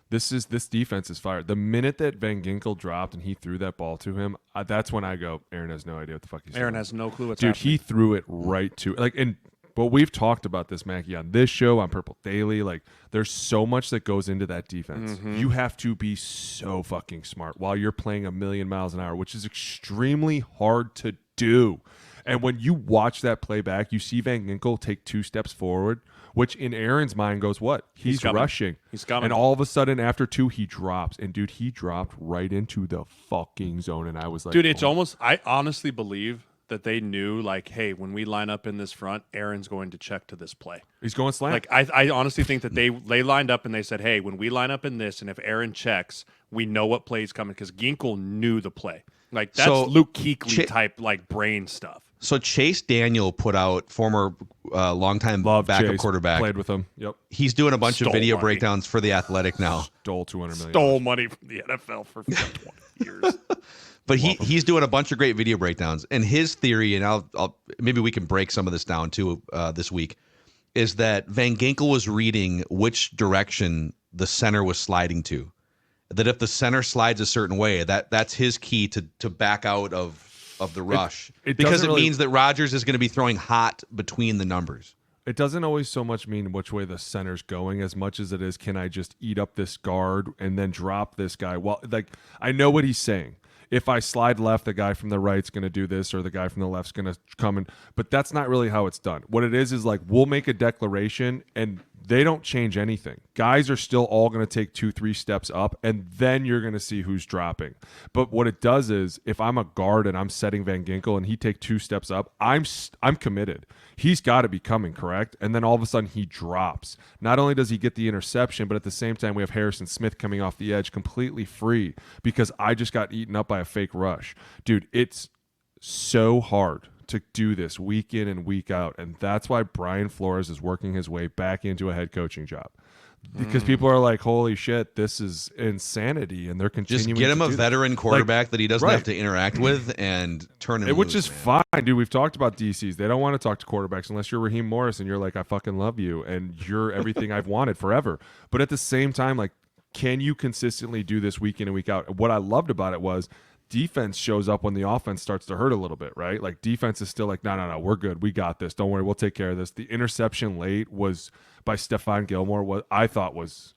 This defense is fired. The minute that Van Ginkel dropped and he threw that ball to him, that's when I go, Aaron has no idea what the fuck he's doing. Aaron has no clue what's Dude, happening. he threw it right to but we've talked about this, Mackey, on this show, on Purple Daily. Like, there's so much that goes into that defense. You have to be so fucking smart while you're playing a million miles an hour, which is extremely hard to do. And when you watch that play back, you see Van Ginkel take 2 steps forward, which in Aaron's mind goes, what? He's rushing. He's coming. And all of a sudden, after 2, he drops. And, dude, he dropped right into the fucking zone. And I was like, Dude, it's almost, I honestly believe that they knew, like, hey, when we line up in this front, Aaron's going to check to this play. He's going slant. Like, I honestly think that they lined up and they said, hey, when we line up in this, and if Aaron checks, we know what play's coming, because Ginkel knew the play. Like, that's Luke Kuechly type, like, brain stuff. So Chase Daniel put out, former longtime backup quarterback. Played with him. Yep. He's doing a bunch of video breakdowns for The Athletic now. Stole $200 million. Stole money from the NFL for 20 years. But he's doing a bunch of great video breakdowns. And his theory, and I'll maybe we can break some of this down too this week, is that Van Ginkel was reading which direction the center was sliding to. That if the center slides a certain way, that's his key to back out of the rush. It because doesn't it really means that Rodgers is going to be throwing hot between the numbers. it doesn't always so much mean which way the center's going as much as it is, can I just eat up this guard and then drop this guy? Well, like, I know what he's saying. If I slide left, the guy from the right's going to do this, or the guy from the left's going to come in. But that's not really how it's done. What it is like, we'll make a declaration, and they don't change anything. Guys are still all going to take 2-3 steps up, and then you're going to see who's dropping. But what it does is, if I'm a guard and I'm setting Van Ginkel and he take 2 steps up, I'm committed. He's got to be coming, correct? And then all of a sudden he drops. Not only does he get the interception, but at the same time we have Harrison Smith coming off the edge completely free because I just got eaten up by a fake rush. Dude, it's so hard to do this week in and week out, and that's why Brian Flores is working his way back into a head coaching job. Because people are like, holy shit, this is insanity, and they're continuing just get him to a do veteran quarterback that he doesn't right. have to interact with and turn him which loose, is man. fine, dude. We've talked about DCs. They don't want to talk to quarterbacks unless you're Raheem Morris and you're like, I fucking love you and you're everything I've wanted forever. But at the same time, like, can you consistently do this week in and week out? What I loved about it was defense shows up when the offense starts to hurt a little bit, right? Like, defense is still like, no, we're good. We got this. Don't worry. We'll take care of this. The interception late was by Stephon Gilmore. What I thought was,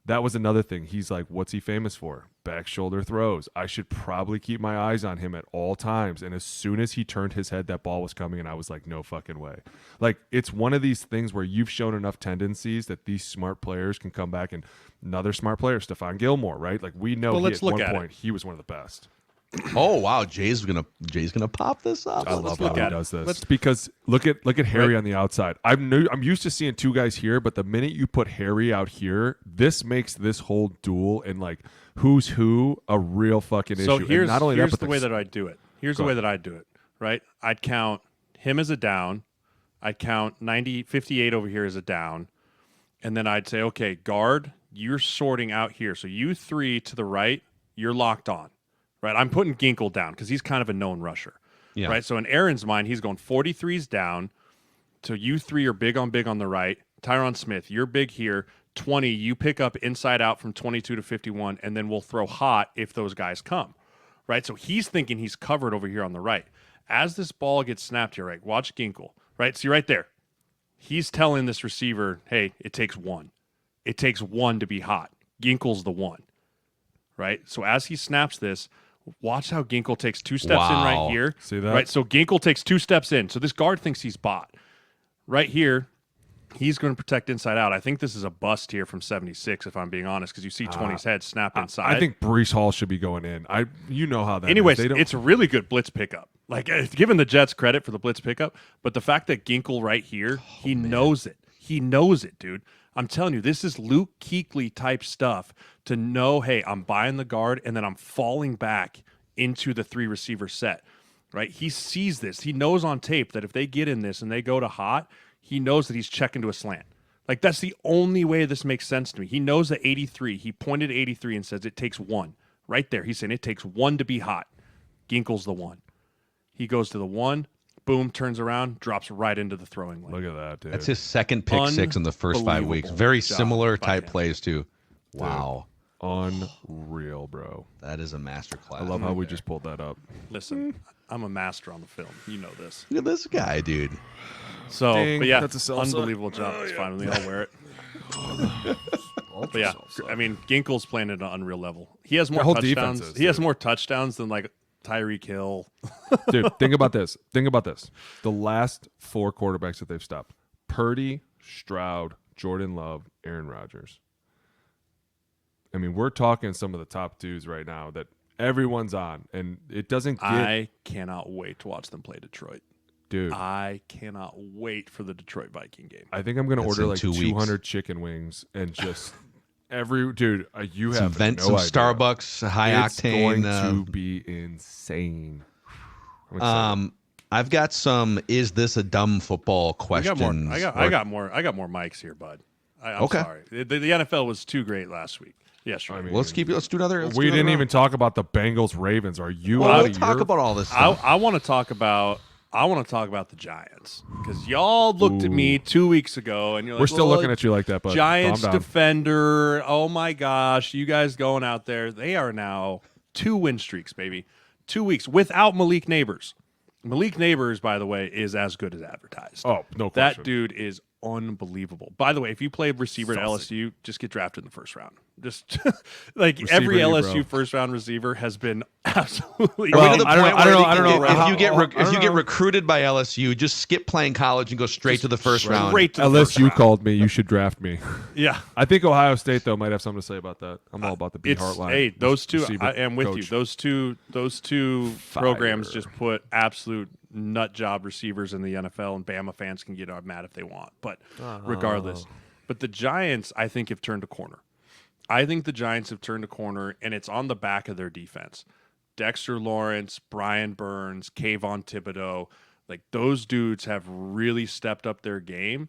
that was another thing. He's like, what's he famous for? Back shoulder throws. I should probably keep my eyes on him at all times. And as soon as he turned his head, that ball was coming, and I was like, no fucking way. Like, it's one of these things where you've shown enough tendencies that these smart players can come back. And another smart player, Stephon Gilmore, right? Like, we know at one point he was one of the best. Oh wow, Jay's gonna pop this up. I love how he does this. Because look at Harry on the outside. I'm used to seeing 2 guys here, but the minute you put Harry out here, this makes this whole duel and like who's who a real fucking issue. So here's not only here's that, but the way that I do it. Here's the way that I do it. Right, I'd count him as a down. I'd count 58 over here as a down, and then I'd say, okay, guard, you're sorting out here. So you 3 to the right, you're locked on. Right, I'm putting Ginkel down because he's kind of a known rusher. Yeah. Right, so in Aaron's mind, he's going 43's down. So you 3 are big on the right. Tyron Smith, you're big here. 20, you pick up inside out from 22 to 51, and then we'll throw hot if those guys come. Right, so he's thinking he's covered over here on the right. As this ball gets snapped here, right, watch Ginkel. Right, see right there. He's telling this receiver, hey, it takes 1. It takes 1 to be hot. Ginkel's the 1. Right, so as he snaps this, watch how Ginkel takes 2 steps in right here. See that? Right, so Ginkel takes 2 steps in. So this guard thinks he's bought. Right here, he's going to protect inside out. I think this is a bust here from 76, if I'm being honest, because you see 20's head snap inside. I think Breece Hall should be going in. You know how that Anyways, is. it's a really good blitz pickup. Like, giving the Jets credit for the blitz pickup, but the fact that Ginkel right here, he knows it. He knows it, dude. I'm telling you, this is Luke Kuechly type stuff to know, hey, I'm buying the guard and then I'm falling back into the 3 receiver set, right? He sees this. He knows on tape that if they get in this and they go to hot, he knows that he's checking to a slant. Like, that's the only way this makes sense to me. He knows that 83, he pointed at 83 and says it takes 1. Right there, he's saying it takes 1 to be hot. Ginkel's the 1. He goes to the 1. Boom, turns around, drops right into the throwing lane. Look at that, dude. That's his second pick 6 in the first 5 weeks. Very similar type plays too. Wow. Unreal, bro. That is a masterclass. I love how we just pulled that up. Listen, I'm a master on the film. You know this. Look at this guy, dude. So, Dang, but yeah, that's a salsa. unbelievable job. It's fine with me. I'll wear it. But yeah, I mean, Ginkel's playing at an unreal level. He has more touchdowns. He has more touchdowns than like Tyreek Hill. Dude, think about this. The last 4 quarterbacks that they've stopped: Purdy, Stroud, Jordan Love, Aaron Rodgers. I mean, we're talking some of the top dudes right now that everyone's on, and it doesn't get... I cannot wait to watch them play Detroit. Dude. I cannot wait for the Detroit Viking game. I think I'm going to order like 200 weeks. chicken wings and just... Dude, you some have vent, no some idea. Starbucks, high octane. It's going to be insane. I've got some. Is this a dumb football questions? I got more mics here, bud. I'm okay. sorry. The NFL was too great last week. Yesterday. I mean, let's do another. We didn't even talk about the Bengals Ravens. Are you out we'll of talk about all this stuff. I want to talk about the Giants because y'all looked at me 2 weeks ago and you're like, we're still looking at you like that, but Giants defender. Oh my gosh, you guys going out there? They are now 2 win streaks, baby. 2 weeks without Malik Neighbors. Malik Neighbors, by the way, is as good as advertised. Oh, no question. That dude is unbelievable. By the way, if you play receiver at LSU, just get drafted in the first round. Just like Receiver every you, LSU bro. first round receiver has been absolutely. Are we to the I don't point know- I where don't know- they I don't can know- if you get I don't if you get know. recruited by LSU, just skip playing college and go straight to the first round. Straight to the Unless first you round. called me, you should draft me. Yeah. I think Ohio State though might have something to say about that. I'm all about the B It's, Heartline. hey, those two. receiver I am with you. coach. Those two programs Fire. just put absolute nut job receivers in the NFL, and Bama fans can get mad if they want. But regardless, but the Giants, I think, have turned a corner. I think the Giants have turned a corner, and it's on the back of their defense. Dexter Lawrence, Brian Burns, Kayvon Thibodeau, like those dudes have really stepped up their game.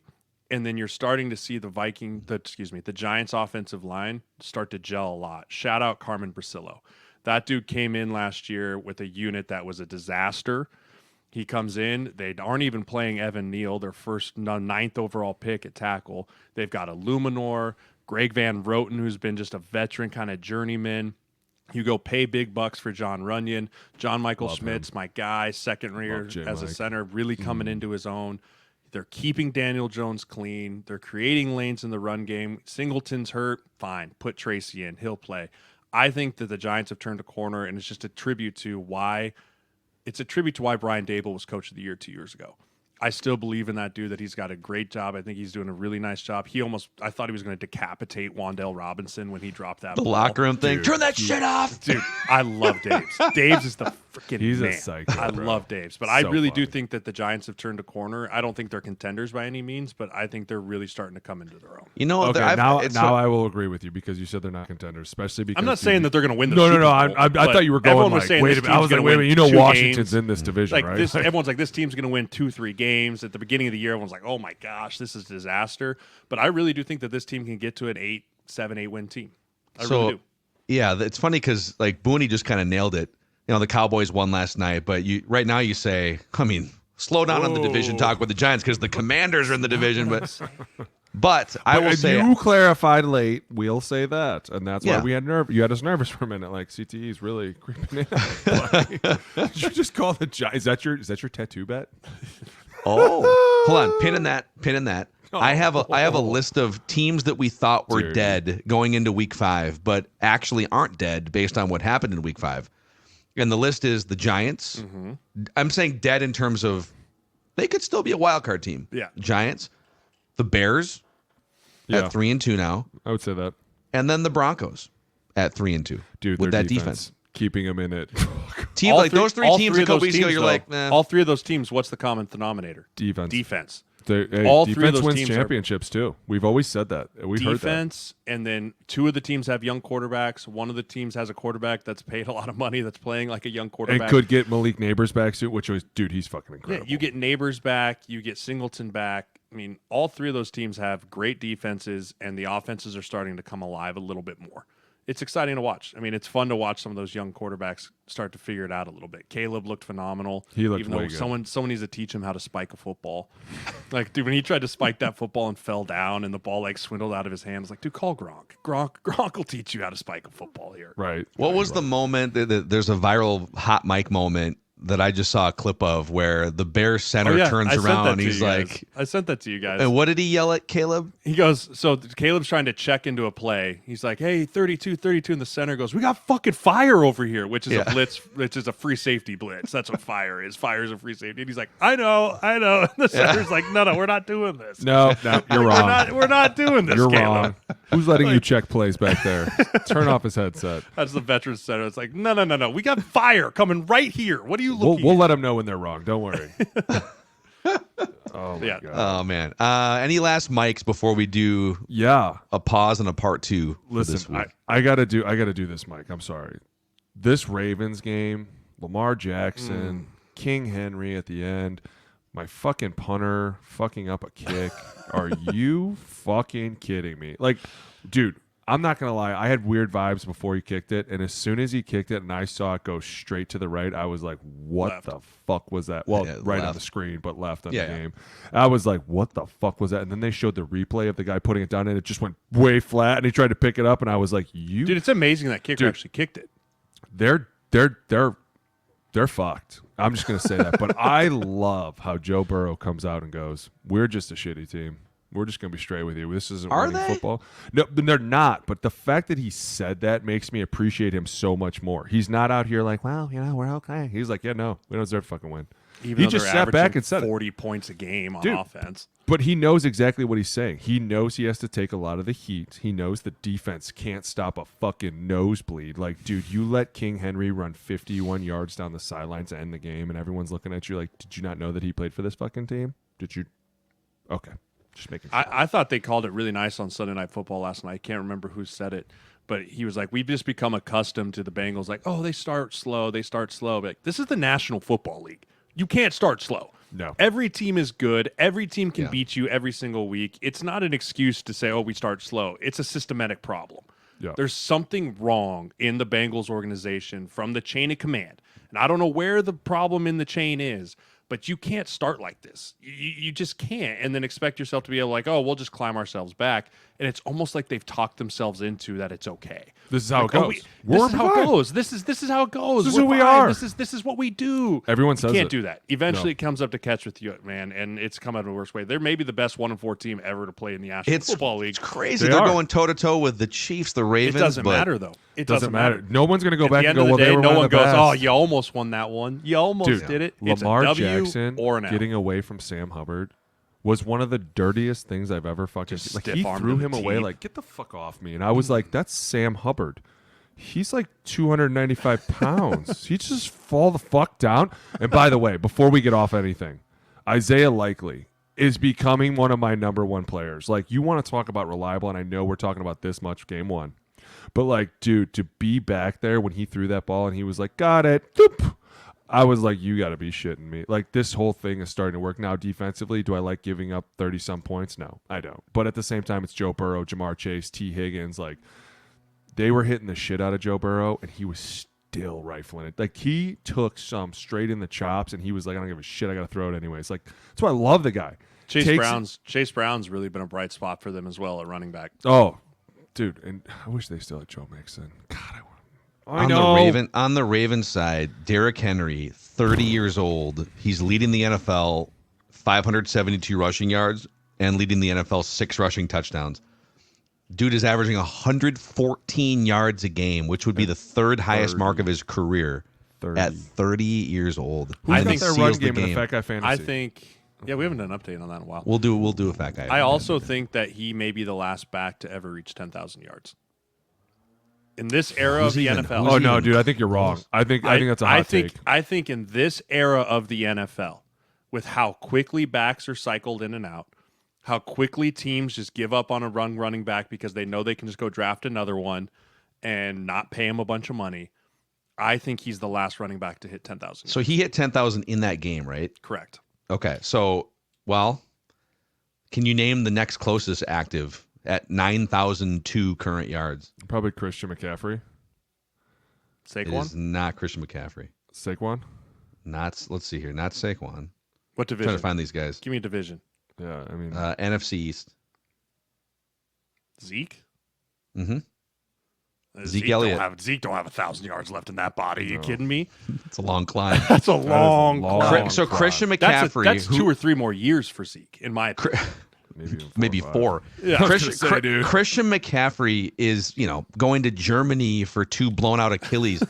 And then you're starting to see the Giants offensive line start to gel a lot. Shout out Carmen Brasillo. That dude came in last year with a unit that was a disaster. He comes in. They aren't even playing Evan Neal, their first 9th overall pick at tackle. They've got a Luminor, Greg Van Roten, who's been just a veteran kind of journeyman. You go pay big bucks for John Runyon. John Michael Schmidt's my guy, second year as a center, really coming into his own. They're keeping Daniel Jones clean. They're creating lanes in the run game. Singleton's hurt. Fine. Put Tracy in. He'll play. I think that the Giants have turned a corner, and it's just a tribute to why Brian Dable was coach of the year 2 years ago. I still believe in that dude, that he's got a great job. I think he's doing a really nice job. I thought he was going to decapitate Wan'Dale Robinson when he dropped that The ball. locker room thing. Turn that shit off. Dude, I love Daves. Daves is the freaking He's a man. psycho, I bro. love Daves. But I So really do funny. think that the Giants have turned a corner. I don't think they're contenders by any means, but I think they're really starting to come into their own. You know, Okay, I've- now I will agree with you because you said they're not contenders, especially because I'm not saying that they're going to win the No, Super no. Bowl, I but thought you were going everyone was like, saying wait this a minute. I team's was like, gonna wait a win minute. You know 2 Washington's games. in this division, Like right? this, everyone's like, this team's going to win 2-3 games. At the beginning of the year, everyone's like, oh my gosh, this is a disaster. But I really do think that this team can get to an 7-8 win team. I really do. Yeah, it's funny because like Booney just kind of nailed it. You know, the Cowboys won last night, but right now you say, I mean, slow down on the division talk with the Giants because the Commanders are in the division. But I will say, you clarified late. We'll say that, and that's why Yeah. we had You had us nervous for a minute. Like CTE is really creeping in. Did you just call the Giants? Is that your tattoo bet? oh, hold on, pin in that. I have a list of teams that we thought were Dude. dead going into week 5, but actually aren't dead based on what happened in week 5. And the list is the Giants. I'm saying dead in terms of they could still be a wild card team. Yeah. Giants, the Bears Yeah. at 3-2 now, I would say that, and then the Broncos at 3-2. dude. with their that defense. keeping them in it. Team All like those three all teams three a of couple those weeks ago, teams, you're though, like, nah. all 3 of those teams, what's the common denominator? Defense. Defense. All three of defense those wins teams are- championships too. We've always said that. We've heard that. Defense, and then 2 of the teams have young quarterbacks. One of the teams has a quarterback that's paid a lot of money that's playing like a young quarterback. And could get Malik Neighbors back soon, which was, dude, he's fucking Yeah, incredible. you get Neighbors back, you get Singleton back. I mean, all 3 of those teams have great defenses, and the offenses are starting to come alive a little bit more. It's exciting to watch. I mean, it's fun to watch some of those young quarterbacks start to figure it out a little bit. Caleb looked phenomenal. He looked even though way good. someone needs to teach him how to spike a football. Like, dude, when he tried to spike that football and fell down and the ball like swindled out of his hands, like, dude, call Gronk. Gronk will teach you how to spike a football here. Right. What was the moment? There's a viral hot mic moment that I just saw a clip of where the Bears center turns I sent around that and to he's you guys. like, I sent that to you guys. and what did he yell at Caleb? He goes, so Caleb's trying to check into a play. He's like, hey, 32, and the center goes, we got fucking fire over here, which is a blitz, which is a free safety blitz. That's what fire is. Fire is a free safety. And he's like, I know. And the center's like, no, we're not doing this. No, you're wrong. We're not doing this, You're Caleb. wrong. Who's letting you check plays back there? Turn off his headset. That's the veterans center. It's like, no. We got fire coming right here. What are you We'll looking at? let them know when they're wrong. Don't worry. Oh my Yeah. god. Oh man. Any last mics before we do Yeah. a pause and a part 2? for this Listen, week? I gotta do this, Mike. I'm sorry. This Ravens game, Lamar Jackson, King Henry at the end, my fucking punter fucking up a kick. Are you fucking kidding me? Like, dude, I'm not gonna lie. I had weird vibes before he kicked it, and as soon as he kicked it and I saw it go straight to the right, I was like, "What Left. the fuck was that?" Well, Yeah, right on left. the screen, but left on the Yeah. game. I was like, "What the fuck was that?" And then they showed the replay of the guy putting it down, and it just went way flat. And he tried to pick it up, and I was like, "You, Dude, it's amazing that kicker Dude. actually kicked it. they're fucked. I'm just going to say that. But I love how Joe Burrow comes out and goes, we're just a shitty team. We're just going to be straight with you. This isn't winning football. No, they're not. But the fact that he said that makes me appreciate him so much more. He's not out here like, well, we're okay. He's like, yeah, no, we don't deserve to fucking win. Even he just sat back and said 40 points a game on offense. But he knows exactly what he's saying. He knows he has to take a lot of the heat. He knows the defense can't stop a fucking nosebleed. Like, dude, you let King Henry run 51 yards down the sideline to end the game, and everyone's looking at you like, did you not know that he played for this fucking team? Did you? Okay. Just making sure. I thought they called it really nice on Sunday Night Football last night. I can't remember who said it, but he was like, we've just become accustomed to the Bengals. Like, oh, they start slow. But like, this is the National Football League. You can't start slow. No. Every team is good. Every team can beat you every single week. It's not an excuse to say, oh, we start slow. It's a systematic problem. Yeah. There's something wrong in the Bengals organization from the chain of command. And I don't know where the problem in the chain is, but you can't start like this. You just can't and then expect yourself to be able like, oh, we'll just climb ourselves back. And it's almost like they've talked themselves into that it's okay. This is how like, it goes. This is how it goes. This is how it goes. This is who we are. This is what we do. Everyone says you can't it. do that. Eventually, it comes up to catch with you, man, and it's come out in the worst way. They're maybe the best 1-4 team ever to play in the National Football League. It's crazy. They're going toe to toe with the Chiefs, the Ravens. It doesn't matter though. It doesn't matter. No one's going to go At back the and end go, of the well, day, they were no one one of the goes, best. oh, you almost won that one. You almost did it. It's Lamar a W Jackson or an L. getting away from Sam Hubbard was one of the dirtiest things I've ever fucking seen. Like, he threw him away like, get the fuck off me. And I was like, that's Sam Hubbard. He's like 295 pounds. He just fall the fuck down. And by the way, before we get off anything, Isaiah Likely is becoming one of my number one players. Like, you want to talk about reliable, and I know we're talking about this much game one. But, like, dude, to be back there when he threw that ball and he was like, got it. Doop. I was like, you got to be shitting me. Like, this whole thing is starting to work. Now, defensively, do I like giving up 30-some points? No, I don't. But at the same time, it's Joe Burrow, Jamar Chase, T. Higgins. Like, they were hitting the shit out of Joe Burrow, and he was still rifling it. Like, he took some straight in the chops, and he was like, I don't give a shit. I got to throw it anyways. Like, that's why I love the guy. Chase Brown's really been a bright spot for them as well at running back. Oh, dude, and I wish they still had Joe Mixon. God, I know. On the Ravens side, Derrick Henry, 30 years old. He's leading the NFL 572 rushing yards and leading the NFL 6 rushing touchdowns. Dude is averaging 114 yards a game, which would be the third highest mark of his career at 30 years old. I think their run game in the Fat Guy Fantasy. I think, we haven't done an update on that in a while. We'll do a Fat Guy. I also think that he may be the last back to ever reach 10,000 yards. In this era of the NFL. Oh, no, dude, I think you're wrong. I think that's a hot take. I think in this era of the NFL, with how quickly backs are cycled in and out, how quickly teams just give up on a running back because they know they can just go draft another one and not pay him a bunch of money, I think he's the last running back to hit 10,000. So he hit 10,000 in that game, right? Correct. Okay, so, well, can you name the next closest active at 9,002 current yards? Probably Christian McCaffrey. It is not Christian McCaffrey. Saquon? Let's see here. Not Saquon. What division? I'm trying to find these guys. Give me a division. Yeah, I mean... NFC East. Zeke? Mm-hmm. Zeke Elliott. Zeke don't have 1,000 yards left in that body. Are you kidding me? It's a long climb. That's a long climb. So Christian McCaffrey... That's 2 or 3 more years for Zeke, in my opinion. Maybe 4. Yeah. Christian McCaffrey is, going to Germany for 2 blown out Achilles.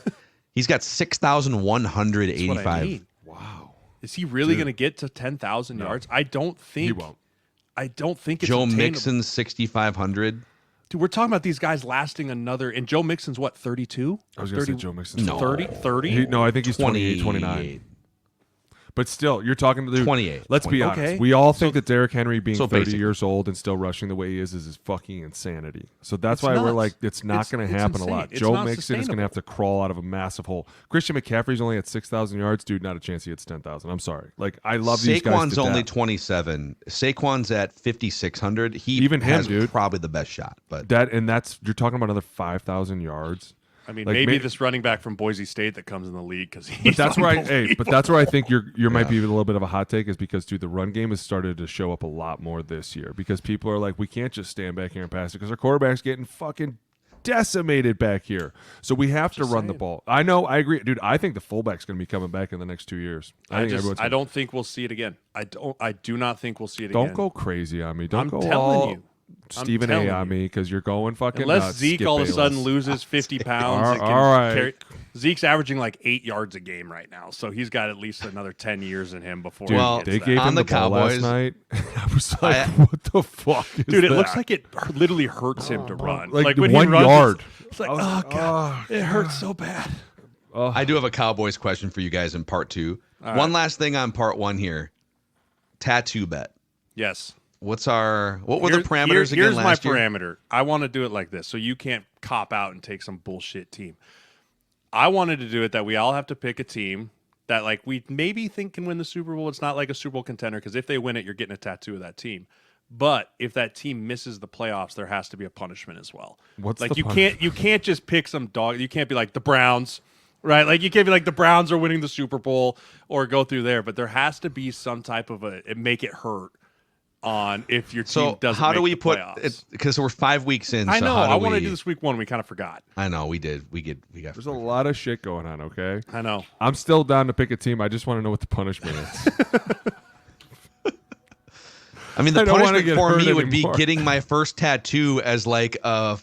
He's got 6,185. I mean. Wow. Is he really going to get to 10,000 yards? I don't think. He won't. I don't think it's Joe attainable. Mixon, 6,500. Dude, we're talking about these guys lasting another. And Joe Mixon's what, 32? I was going to say Joe Mixon's 30? No, I think he's 28, 29. But still, you're talking to the 28. Let's be honest. We all think that Derrick Henry being 30 basically. years old and still rushing the way he is fucking insanity. So that's why we're like, it's not going to happen a lot. Joe Mixon is going to have to crawl out of a massive hole. Christian McCaffrey's only at 6,000 yards. Dude, not a chance he hits 10,000. I'm sorry. Like, I love these guys. Saquon's only 27. Saquon's at 5,600. He has probably the best shot. But you're talking about another 5,000 yards. I mean, like maybe this running back from Boise State that comes in the league because But that's where I think you might be a little bit of a hot take is because, dude, the run game has started to show up a lot more this year because people are like, we can't just stand back here and pass it because our quarterback's getting fucking decimated back here. So we have to run the ball. I know, I agree. Dude, I think the fullback's going to be coming back in the next 2 years. I don't think we'll see it again. I do not think we'll see it again. again. Don't go crazy on me. Don't I'm go telling all you. Stephen A on me because you're going fucking Unless nuts. Zeke Skip all of a Bayless. sudden loses 50 pounds. All right. Zeke's averaging like 8 yards a game right now, so he's got at least another 10 years in him before. Dude, he they gets gave that. him the ball last night. I was like, what the fuck is Dude, it that? looks like it literally hurts him to run. Like when 1 he runs, yard. It's like, oh, God. It hurts so bad. I do have a Cowboys question for you guys in part 2. One last thing on part 1 here. Tattoo bet. Yes. What were the parameters again last year? Here's my parameter. I want to do it like this, so you can't cop out and take some bullshit team. I wanted to do it that we all have to pick a team that like we maybe think can win the Super Bowl. It's not like a Super Bowl contender because if they win it, you're getting a tattoo of that team. But if that team misses the playoffs, there has to be a punishment as well. What's like the you can't just pick some dog. You can't be like the Browns, right? Like you can't be like the Browns are winning the Super Bowl or go through there. But there has to be some type of make it hurt on if your team doesn't. How do we make the put playoffs. it? Because we're 5 weeks in. I so know. how do I wanted to we- do this week 1. We kind of forgot. I know we did. We got. There's a lot of shit going on, okay? I know. I'm still down to pick a team. I just want to know what the punishment is. I mean, the I don't wanna punishment get for hurt me would be anymore. getting my first tattoo as like a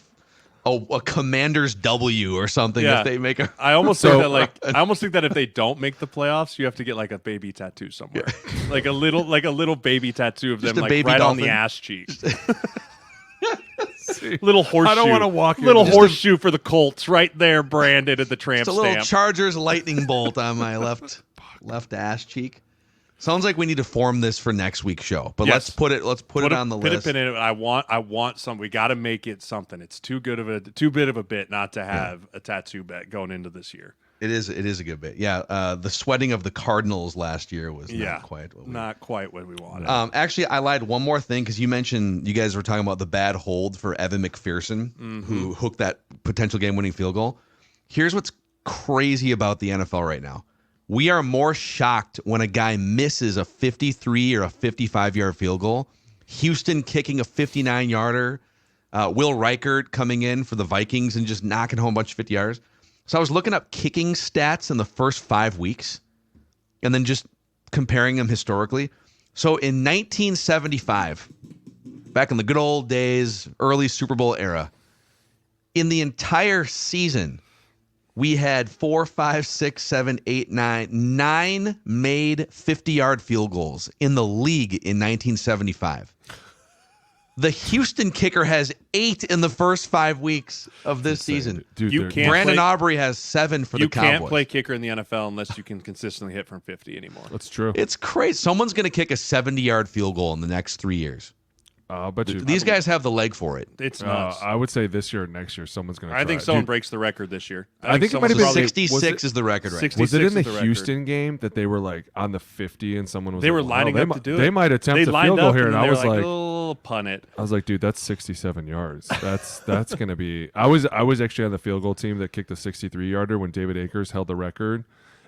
commander's W or something. Yeah. If they make a, I almost think that if they don't make the playoffs, you have to get like a baby tattoo somewhere, like a little baby tattoo of them, a like baby right on the dolphin. ass cheek. Little horseshoe. I don't wanna walk in Little just horseshoe for the Colts, right there, branded at the tramp just a little stamp. Chargers lightning bolt on my left ass cheek. Sounds like we need to form this for next week's show, but Yes. let's put it on the list. Pin it. I want some. We got to make it something. It's too bit of a bit not to have a tattoo bet going into this year. It is a good bit. Yeah, the sweating of the Cardinals last year was not quite what we wanted. Actually, I lied one more thing because you mentioned you guys were talking about the bad hold for Evan McPherson, who hooked that potential game-winning field goal. Here's what's crazy about the NFL right now. We are more shocked when a guy misses a 53 or a 55-yard field goal. Houston kicking a 59-yarder. Will Reichert coming in for the Vikings and just knocking home a bunch of 50 yards. So I was looking up kicking stats in the first 5 weeks and then just comparing them historically. So in 1975, back in the good old days, early Super Bowl era, in the entire season, we had 4, 5, 6, 7, 8, 9 made 50-yard field goals in the league in 1975. The Houston kicker has 8 in the first 5 weeks of this season. Dude, You can't Brandon play- Aubrey has 7 for the Cowboys. You can't play kicker in the NFL unless you can consistently hit from 50 anymore. That's true. It's crazy. Someone's going to kick a 70-yard field goal in the next 3 years. But These guys have the leg for it. It's nuts. I would say this year or next year, someone's going to I think someone breaks the record this year. I think it might have been 66 is the record right now. 66 Was it in the is record. Houston game that they were like on the 50 and someone was They like, were wow, lining they up mi- to do it. They might attempt They a lined field goal up here, and I they were was like, oh, punt it. I was like, dude, that's 67 yards. That's going to be. I was actually on the field goal team that kicked the 63-yarder when David Akers held the record,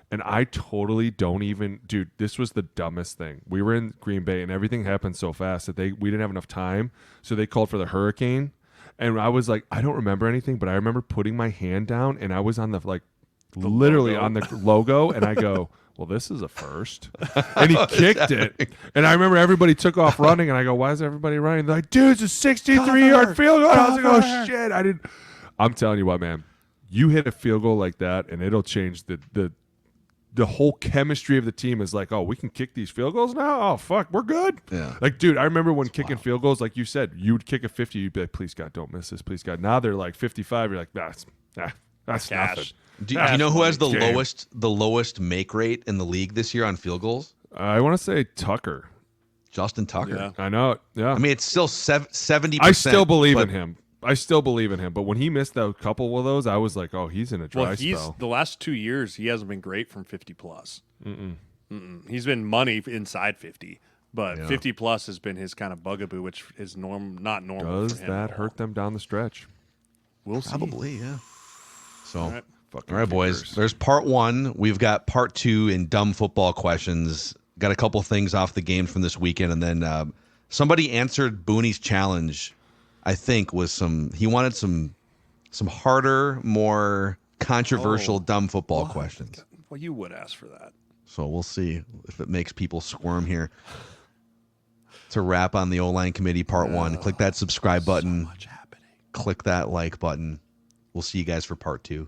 and I totally don't even. Dude, this was the dumbest thing. We were in Green Bay, and everything happened so fast that we didn't have enough time, so they called for the hurricane, and I was like, I don't remember anything, but I remember putting my hand down, and I was on the literally logo. on the logo, and I go, well, this is a first. And he kicked it. And I remember everybody took off running, and I go, why is everybody running? They're like, dude, it's a 63-yard field goal. I was like, oh, shit. I'm telling you what, man. You hit a field goal like that, and it'll change the whole chemistry of the team is like, oh, we can kick these field goals now? Oh, fuck, we're good. Yeah. Like, dude, I remember when kicking field goals, like you said, you'd kick a 50, you'd be like, please, God, don't miss this, please, God. Now they're like 55, you're like, that's Cash. nothing. Do you know who has the Game. lowest make rate in the league this year on field goals? I want to say Tucker. Justin Tucker. Yeah. I know it. Yeah. I mean, it's still 70%. I still believe in but him. I still believe in him. But when he missed a couple of those, I was like, oh, he's in a dry spell. The last 2 years, he hasn't been great from 50 plus. He's been money inside 50, but 50 plus has been his kind of bugaboo, which is not normal. Does for him that at all. hurt them down the stretch? We'll see. Probably, yeah. So, All right. all right, boys. kickers. There's part 1. We've got part 2 in dumb football questions. Got a couple things off the game from this weekend, and then somebody answered Booney's challenge. I think was he wanted some some harder, more controversial, dumb football questions. Well, you would ask for that. So we'll see if it makes people squirm here. To wrap on the O-line committee part 1. Click that subscribe button. So much happening. Click that like button. We'll see you guys for part 2.